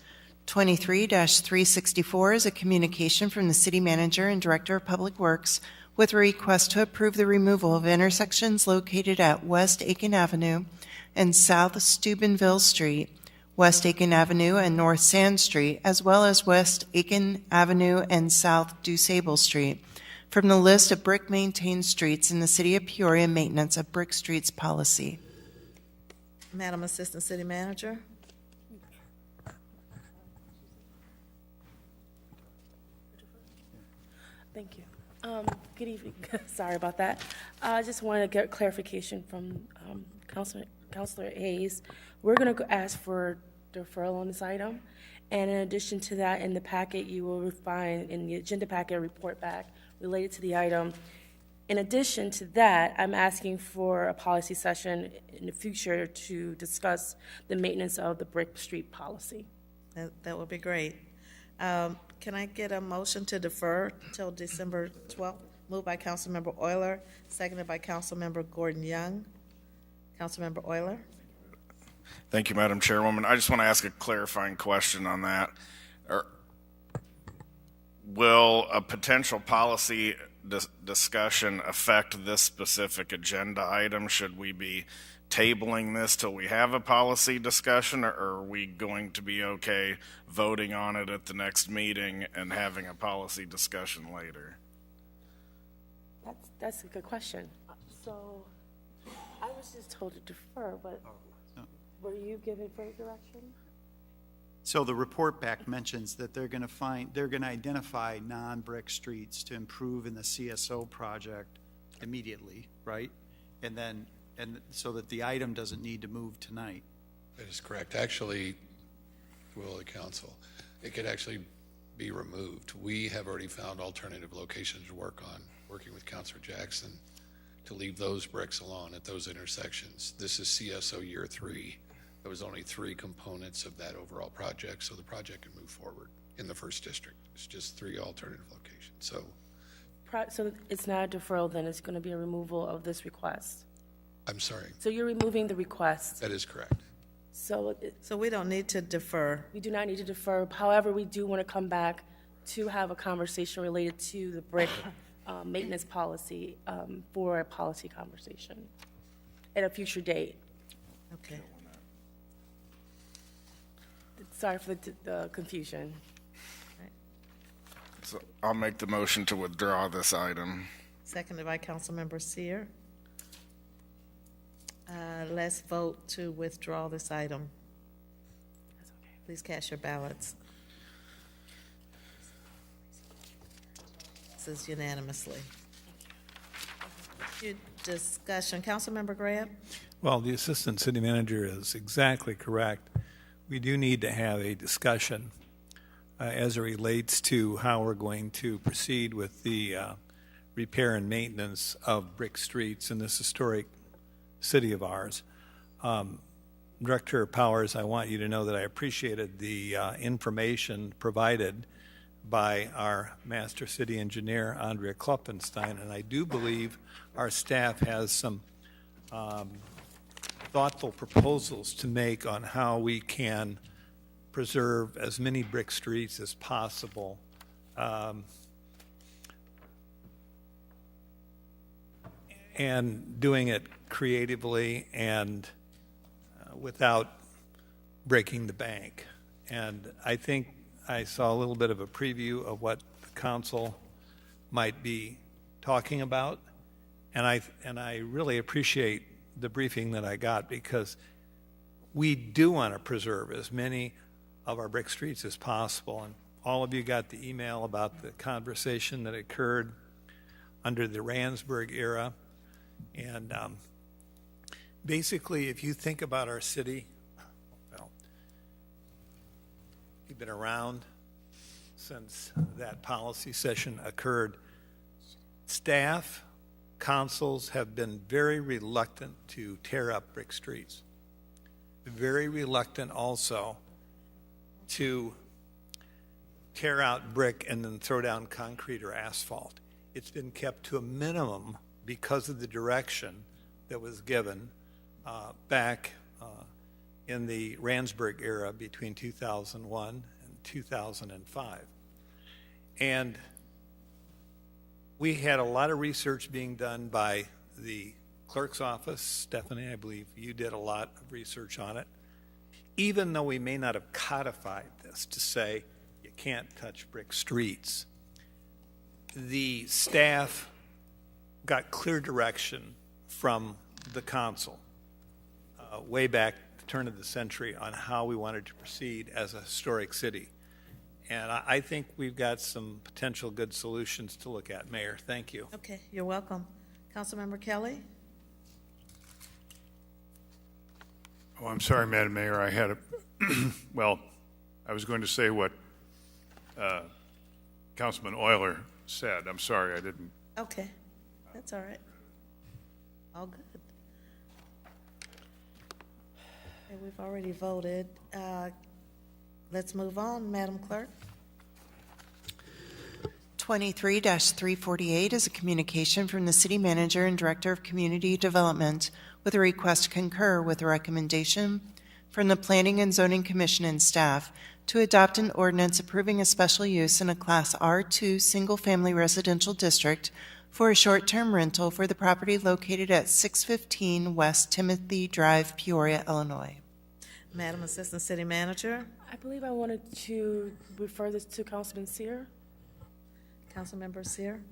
23-364 is a communication from the City Manager and Director of Public Works with a request to approve the removal of intersections located at West Aiken Avenue and South Steubenville Street, West Aiken Avenue and North Sand Street, as well as West Aiken Avenue and South DuSable Street, from the list of brick-maintained streets in the City of Peoria Maintenance of Brick Streets policy. Madam Assistant City Manager. Thank you. Good evening. Sorry about that. I just wanted to get clarification from Councilor Hayes. We're going to ask for deferral on this item. And in addition to that, in the packet, you will find in the agenda packet a report back related to the item. In addition to that, I'm asking for a policy session in the future to discuss the maintenance of the Brick Street policy. That would be great. Can I get a motion to defer till December 12th? Moved by Councilmember Euler, seconded by Councilmember Gordon Young. Councilmember Euler. Thank you, Madam Chairwoman. I just want to ask a clarifying question on that. Will a potential policy discussion affect this specific agenda item? Should we be tabling this till we have a policy discussion, or are we going to be okay voting on it at the next meeting and having a policy discussion later? That's a good question. So I was just told to defer, but were you given further direction? So the report back mentions that they're going to identify non-brick streets to improve in the CSO project immediately, right? And so that the item doesn't need to move tonight. That is correct. Actually, will the council, it could actually be removed. We have already found alternative locations to work on, working with Councilor Jackson to leave those bricks alone at those intersections. This is CSO year 3. There was only 3 components of that overall project, so the project can move forward in the first district. It's just 3 alternative locations. So So it's not a deferral, then it's going to be a removal of this request? I'm sorry. So you're removing the request? That is correct. So we don't need to defer. We do not need to defer. However, we do want to come back to have a conversation related to the brick maintenance policy for a policy conversation at a future date. Okay. Sorry for the confusion. So I'll make the motion to withdraw this item. Seconded by Councilmember Seer. Let's vote to withdraw this item. Please cast your ballots. This is unanimously. Discussion. Councilmember Graham? Well, the Assistant City Manager is exactly correct. We do need to have a discussion as it relates to how we're going to proceed with the repair and maintenance of brick streets in this historic city of ours. Director Powers, I want you to know that I appreciated the information provided by our master city engineer, Andrea Kloppenstein, and I do believe our staff has some thoughtful proposals to make on how we can preserve as many brick streets as possible. And doing it creatively and without breaking the bank. And I think I saw a little bit of a preview of what the council might be talking about. And I really appreciate the briefing that I got, because we do want to preserve as many of our brick streets as possible. And all of you got the email about the conversation that occurred under the Randsburg era. And basically, if you think about our city, well, you've been around since that policy session occurred. Staff, councils have been very reluctant to tear up brick streets. Very reluctant also to tear out brick and then throw down concrete or asphalt. It's been kept to a minimum because of the direction that was given back in the Randsburg era between 2001 and 2005. And we had a lot of research being done by the clerk's office. Stephanie, I believe you did a lot of research on it. Even though we may not have codified this to say you can't touch brick streets, the staff got clear direction from the council way back at the turn of the century on how we wanted to proceed as a historic city. And I think we've got some potential good solutions to look at. Mayor, thank you. Okay, you're welcome. Councilmember Kelly? Oh, I'm sorry, Madam Mayor. I had a, well, I was going to say what Councilman Euler said. I'm sorry, I didn't. Okay, that's all right. All good. Okay, we've already voted. Let's move on, Madam Clerk. 23-348 is a communication from the City Manager and Director of Community Development with a request to concur with a recommendation from the Planning and Zoning Commission and staff to adopt an ordinance approving a special use in a Class R2 single-family residential district for a short-term rental for the property located at 615 West Timothy Drive, Peoria, Illinois. Madam Assistant City Manager. I believe I wanted to refer this to Councilman Seer. Councilmember Seer.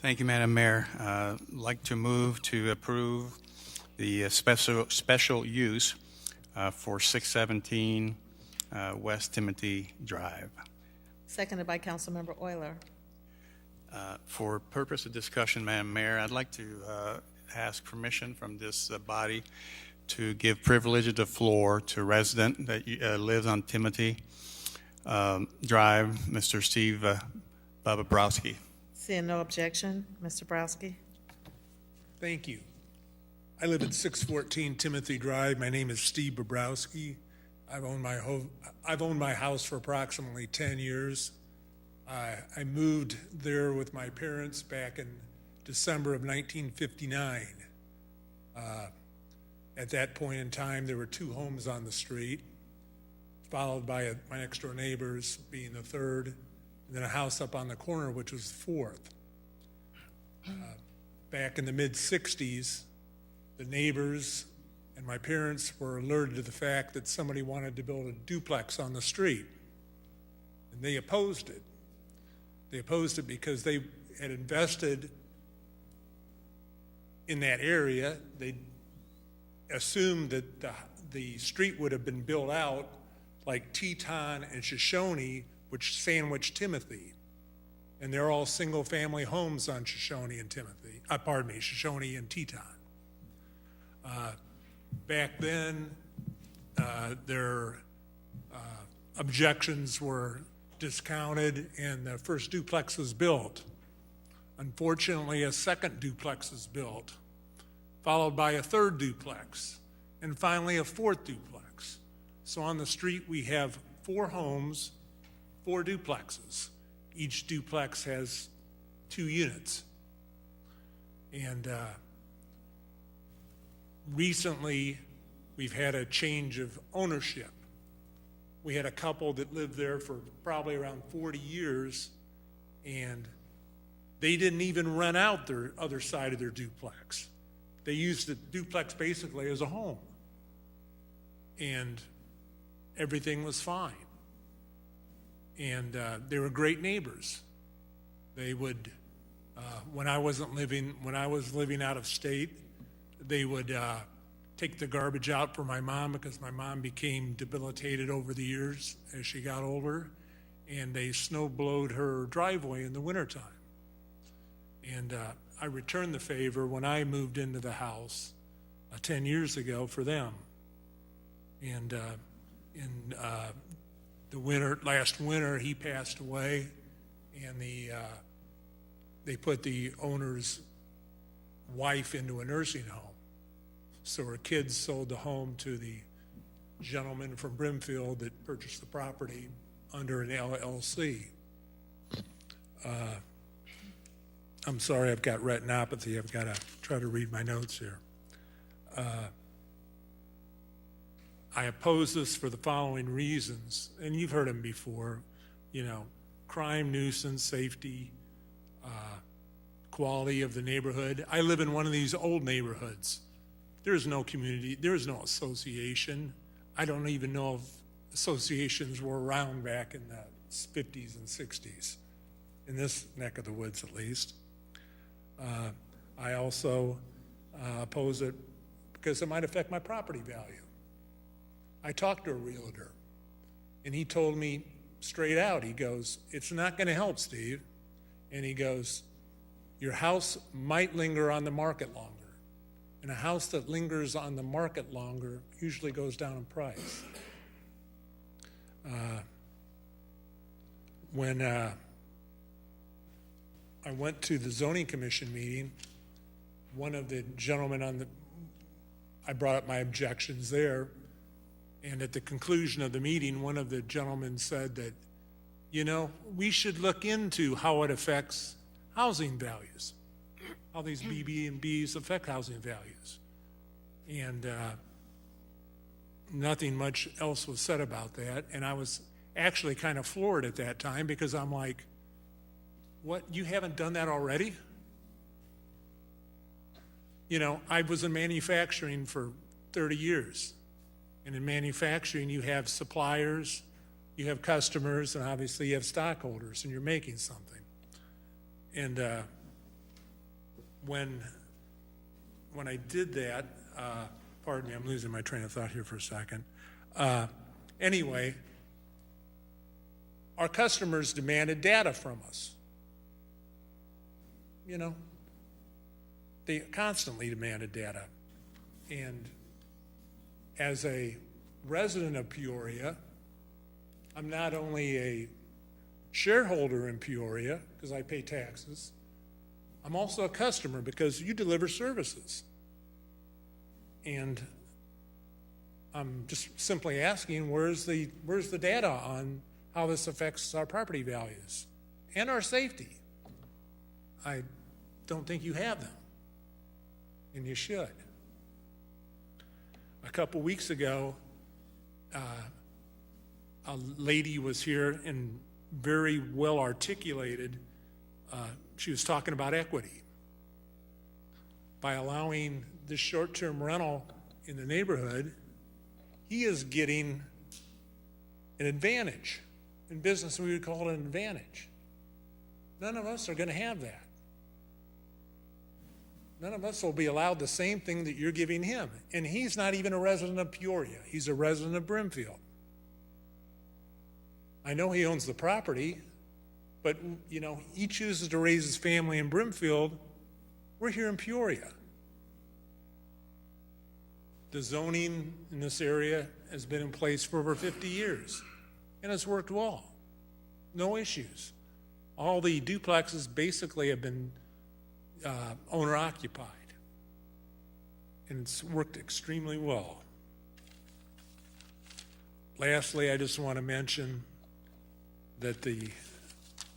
Thank you, Madam Mayor. I'd like to move to approve the special use for 617 West Timothy Drive. Seconded by Councilmember Euler. For purpose of discussion, Madam Mayor, I'd like to ask permission from this body to give privilege of the floor to a resident that lives on Timothy Drive, Mr. Steve Bobrowski. Seeing no objection, Mr. Browski. Thank you. I live at 614 Timothy Drive. My name is Steve Bobrowski. I've owned my house for approximately 10 years. I moved there with my parents back in December of 1959. At that point in time, there were 2 homes on the street, followed by my next door neighbors being the third, and then a house up on the corner, which was the fourth. Back in the mid-'60s, the neighbors and my parents were alerted to the fact that somebody wanted to build a duplex on the street, and they opposed it. They opposed it because they had invested in that area. They assumed that the street would have been built out like Teton and Shoshone, which sandwiched Timothy. And they're all single-family homes on Shoshone and Shoshone and Teton. Back then, their objections were discounted, and the first duplex was built. Unfortunately, a second duplex was built, followed by a third duplex, and finally a fourth duplex. So on the street, we have 4 homes, 4 duplexes. Each duplex has 2 units. And recently, we've had a change of ownership. We had a couple that lived there for probably around 40 years, and they didn't even rent out their other side of their duplex. They used the duplex basically as a home, and everything was fine. And they were great neighbors. They would, when I was living out of state, they would take the garbage out for my mom, because my mom became debilitated over the years as she got older, and they snow blowed her driveway in the wintertime. And I returned the favor when I moved into the house 10 years ago for them. And in the last winter, he passed away, and they put the owner's wife into a nursing home. So her kids sold the home to the gentleman from Brimfield that purchased the property under an LLC. I'm sorry, I've got retinopathy. I've got to try to read my notes here. I oppose this for the following reasons, and you've heard them before. Crime, nuisance, safety, quality of the neighborhood. I live in one of these old neighborhoods. There is no community, there is no association. I don't even know if associations were around back in the 50s and 60s, in this neck of the woods at least. I also oppose it because it might affect my property value. I talked to a realtor, and he told me straight out, he goes, "It's not going to help, Steve." And he goes, "Your house might linger on the market longer. And a house that lingers on the market longer usually goes down in price." When I went to the zoning commission meeting, one of the gentlemen I brought up my objections there, and at the conclusion of the meeting, one of the gentlemen said that, we should look into how it affects housing values, how these BB&Bs affect housing values. And nothing much else was said about that. And I was actually kind of floored at that time, because I'm like, what, you haven't done that already? I was in manufacturing for 30 years. And in manufacturing, you have suppliers, you have customers, and obviously you have stockholders, and you're making something. And when I did that, pardon me, I'm losing my train of thought here for a second. Anyway, our customers demanded data from us. They constantly demanded data. And as a resident of Peoria, I'm not only a shareholder in Peoria, because I pay taxes, I'm also a customer because you deliver services. And I'm just simply asking, where's the data on how this affects our property values and our safety? I don't think you have them, and you should. A couple weeks ago, a lady was here and very well articulated. She was talking about equity. By allowing this short-term rental in the neighborhood, he is getting an advantage. In business, we would call it an advantage. None of us are going to have that. None of us will be allowed the same thing that you're giving him. And he's not even a resident of Peoria. He's a resident of Brimfield. I know he owns the property, but, you know, he chooses to raise his family in Brimfield. We're here in Peoria. The zoning in this area has been in place for over 50 years, and it's worked well. No issues. All the duplexes basically have been owner-occupied, and it's worked extremely well. Lastly, I just want to mention that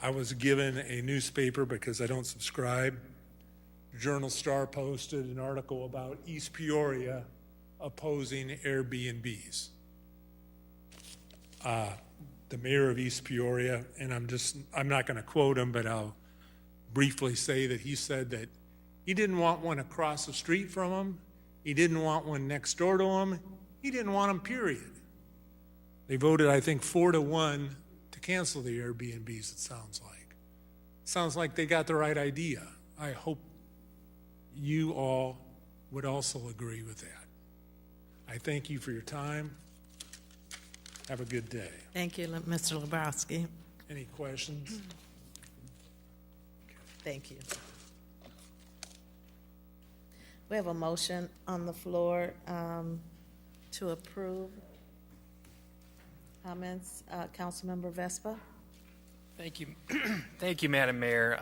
I was given a newspaper because I don't subscribe. Journal-Star posted an article about East Peoria opposing Airbnbs. The mayor of East Peoria, and I'm not going to quote him, but I'll briefly say that he said that he didn't want one across the street from him. He didn't want one next door to him. He didn't want them, period. They voted, I think, 4-1 to cancel the Airbnbs, it sounds like. Sounds like they got the right idea. I hope you all would also agree with that. I thank you for your time. Have a good day. Thank you, Mr. Lebrowski. Any questions? Thank you. We have a motion on the floor to approve. Comments, Councilmember Vespa? Thank you. Thank you, Madam Mayor.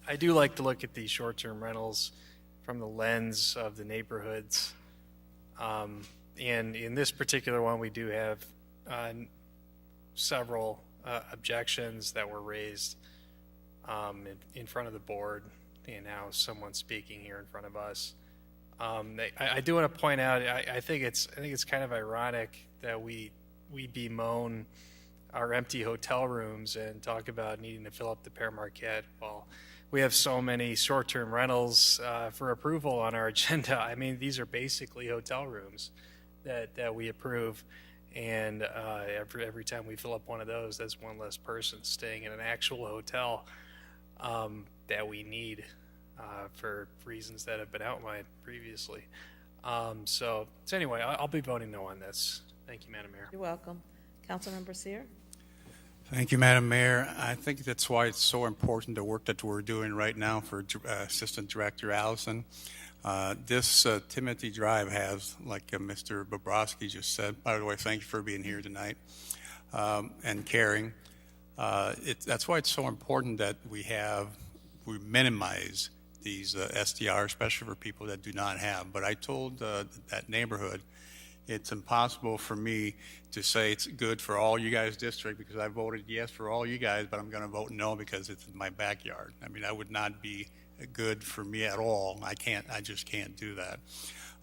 I do like to look at these short-term rentals from the lens of the neighborhoods. And in this particular one, we do have several objections that were raised in front of the board, and now someone speaking here in front of us. I do want to point out, I think it's kind of ironic that we bemoan our empty hotel rooms and talk about needing to fill up the Pere Marquette while we have so many short-term rentals for approval on our agenda. I mean, these are basically hotel rooms that we approve, and every time we fill up one of those, that's one less person staying in an actual hotel that we need for reasons that have been outlined previously. So anyway, I'll be voting no on this. Thank you, Madam Mayor. You're welcome. Councilmember Sear? Thank you, Madam Mayor. I think that's why it's so important, the work that we're doing right now for Assistant Director Allison. This Timothy Drive has, like Mr. Bobrovsky just said, by the way, thank you for being here tonight and caring. That's why it's so important that we minimize these SDRs, especially for people that do not have. But I told that neighborhood, it's impossible for me to say it's good for all you guys' district because I voted yes for all you guys, but I'm going to vote no because it's in my backyard. I mean, that would not be good for me at all. I just can't do that.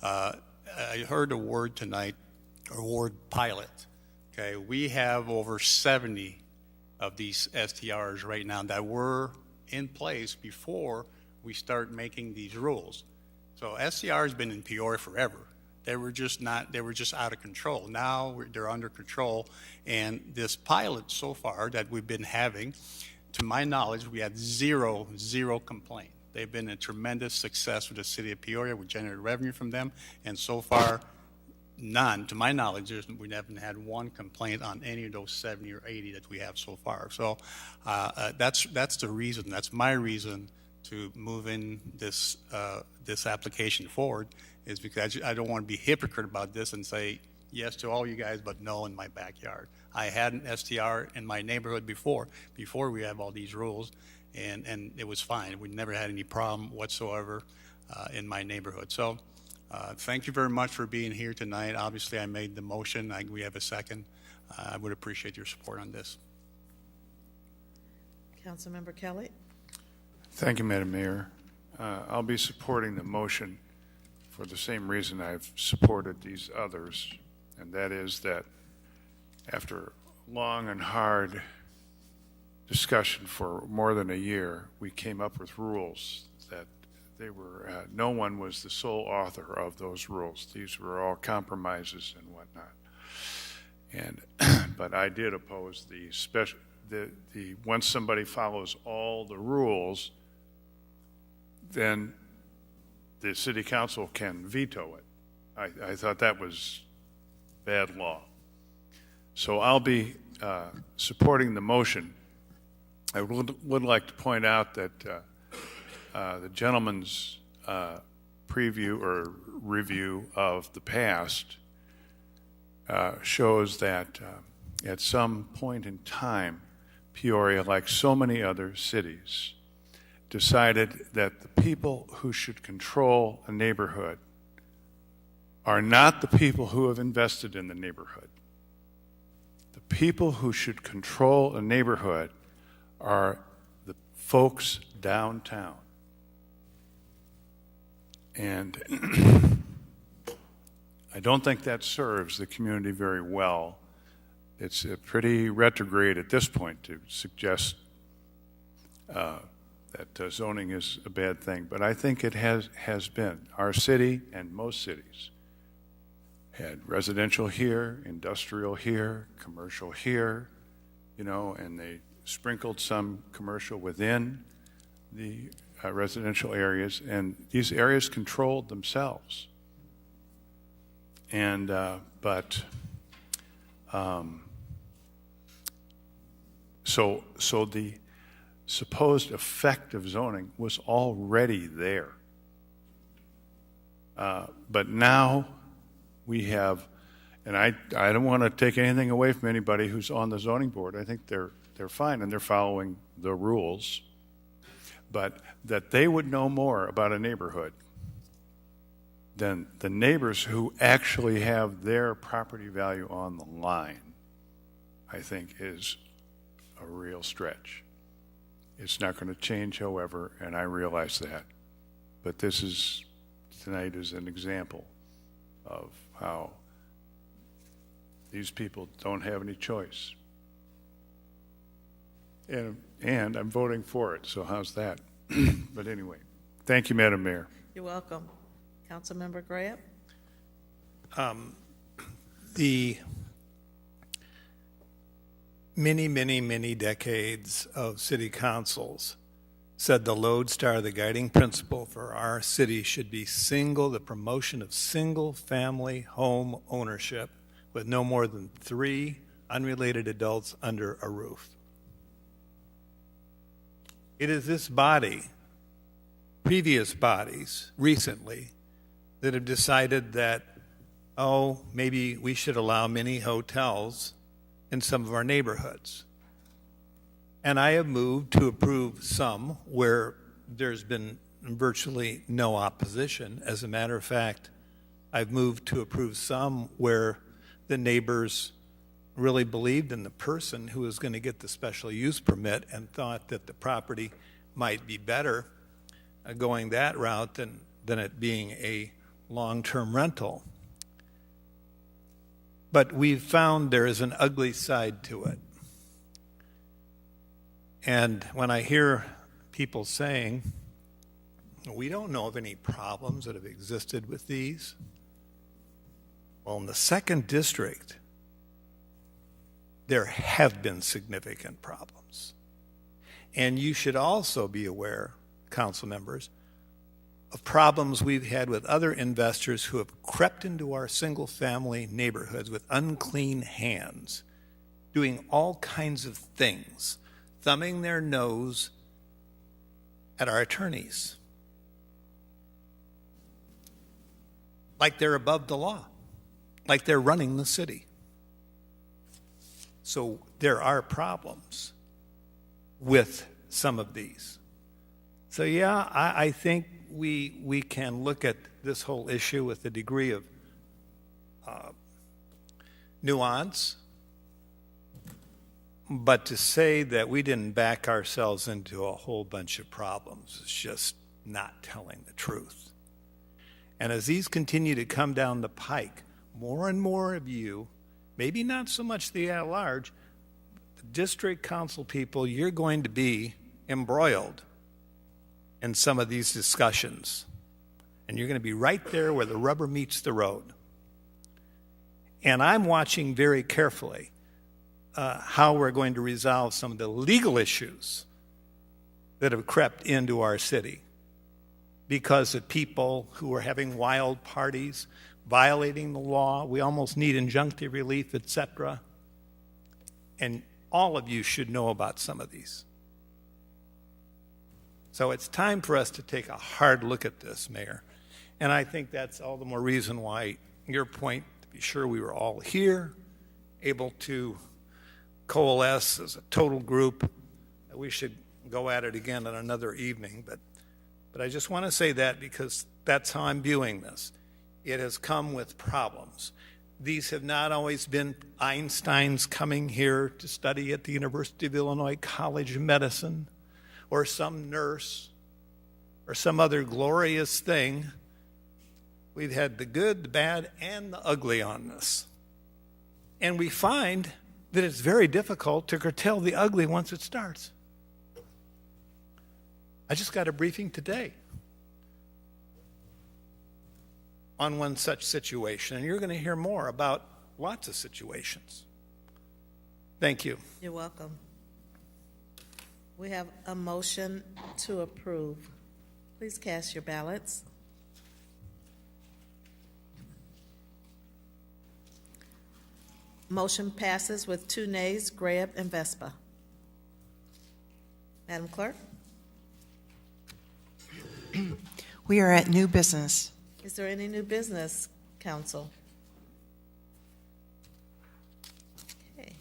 I heard a word tonight, a word pilot. Okay, we have over 70 of these STRs right now that were in place before we start making these rules. So STR has been in Peoria forever. They were just out of control. Now they're under control. And this pilot so far that we've been having, to my knowledge, we had zero complaint. They've been a tremendous success with the city of Peoria. We generated revenue from them. And so far, none, to my knowledge, we haven't had one complaint on any of those 70 or 80 that we have so far. So that's the reason. That's my reason to move in this application forward, is because I don't want to be hypocrite about this and say, yes to all you guys, but no in my backyard. I had an STR in my neighborhood before we have all these rules, and it was fine. We never had any problem whatsoever in my neighborhood. So thank you very much for being here tonight. Obviously, I made the motion. We have a second. I would appreciate your support on this. Councilmember Kelly? Thank you, Madam Mayor. I'll be supporting the motion for the same reason I've supported these others, and that is that after long and hard discussion for more than a year, we came up with rules that they were, no one was the sole author of those rules. These were all compromises and whatnot. And, but I did oppose the special, once somebody follows all the rules, then the city council can veto it. I thought that was bad law. So I'll be supporting the motion. I would like to point out that the gentleman's preview or review of the past shows that at some point in time, Peoria, like so many other cities, decided that the people who should control a neighborhood are not the people who have invested in the neighborhood. The people who should control a neighborhood are the folks downtown. And I don't think that serves the community very well. It's pretty retrograde at this point to suggest that zoning is a bad thing, but I think it has been. Our city and most cities had residential here, industrial here, commercial here, you know, and they sprinkled some commercial within the residential areas, and these areas controlled themselves. And so the supposed effect of zoning was already there. But now we have, and I don't want to take anything away from anybody who's on the zoning board. I think they're fine and they're following the rules. But that they would know more about a neighborhood than the neighbors who actually have their property value on the line, I think is a real stretch. It's not going to change, however, and I realize that. But tonight is an example of how these people don't have any choice. And I'm voting for it, so how's that? But anyway, thank you, Madam Mayor. You're welcome. Councilmember Graham? The many decades of city councils said the lodestar, the guiding principle for our city should be the promotion of single-family home ownership with no more than 3 unrelated adults under a roof. It is this body, previous bodies, recently, that have decided that, maybe we should allow mini hotels in some of our neighborhoods. And I have moved to approve some where there's been virtually no opposition. As a matter of fact, I've moved to approve some where the neighbors really believed in the person who was going to get the special use permit and thought that the property might be better going that route than it being a long-term rental. But we've found there is an ugly side to it. And when I hear people saying, we don't know of any problems that have existed with these, well, in the 2nd District, there have been significant problems. And you should also be aware, council members, of problems we've had with other investors who have crept into our single-family neighborhoods with unclean hands, doing all kinds of things, thumbing their nose at our attorneys, like they're above the law. like they're running the city. So there are problems with some of these. So yeah, I think we can look at this whole issue with a degree of nuance, but to say that we didn't back ourselves into a whole bunch of problems is just not telling the truth. And as these continue to come down the pike, more and more of you, maybe not so much the at-large, the district council people, you're going to be embroiled in some of these discussions. And you're going to be right there where the rubber meets the road. And I'm watching very carefully how we're going to resolve some of the legal issues that have crept into our city because of people who are having wild parties, violating the law. We almost need injunctive relief, etc. And all of you should know about some of these. So it's time for us to take a hard look at this, Mayor. And I think that's all the more reason why your point, to be sure we were all here, able to coalesce as a total group, that we should go at it again on another evening. But I just want to say that because that's how I'm viewing this. It has come with problems. These have not always been Einsteins coming here to study at the University of Illinois College of Medicine, or some nurse, or some other glorious thing. We've had the good, the bad, and the ugly on this. And we find that it's very difficult to curtail the ugly once it starts. I just got a briefing today on one such situation, and you're going to hear more about lots of situations. Thank you. You're welcome. We have a motion to approve. Please cast your ballots. Motion passes with 2 nays, Greb and Vespa. Madam Clerk? We are at new business. Is there any new business, Council? Okay.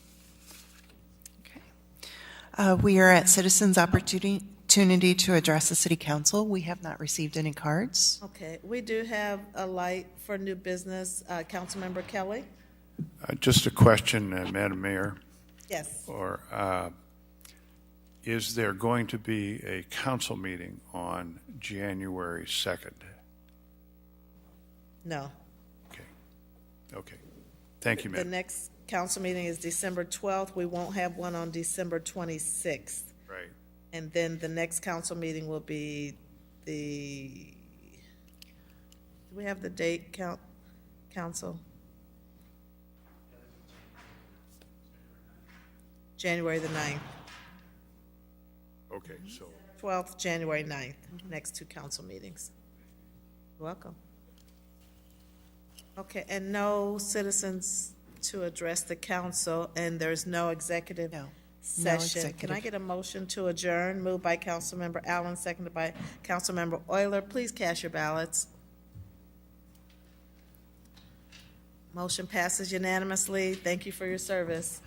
We are at citizens' opportunity to address the City Council. We have not received any cards. Okay, we do have a light for new business. Councilmember Kelly? Just a question, Madam Mayor. Yes. Or is there going to be a council meeting on January 2nd? No. Okay. Thank you, The ma'am. next council meeting is December 12th. We won't have one on December 26th. Right. And then the next council meeting will be do we have the date, council? January the 9th. Okay, so 12th, January 9th, next 2 council meetings. You're welcome. Okay, and no citizens to address the council, and there's no executive session. Can I get a motion to adjourn? Moved by Councilmember Allen, seconded by Councilmember Euler. Please cast your ballots. Motion passes unanimously. Thank you for your service.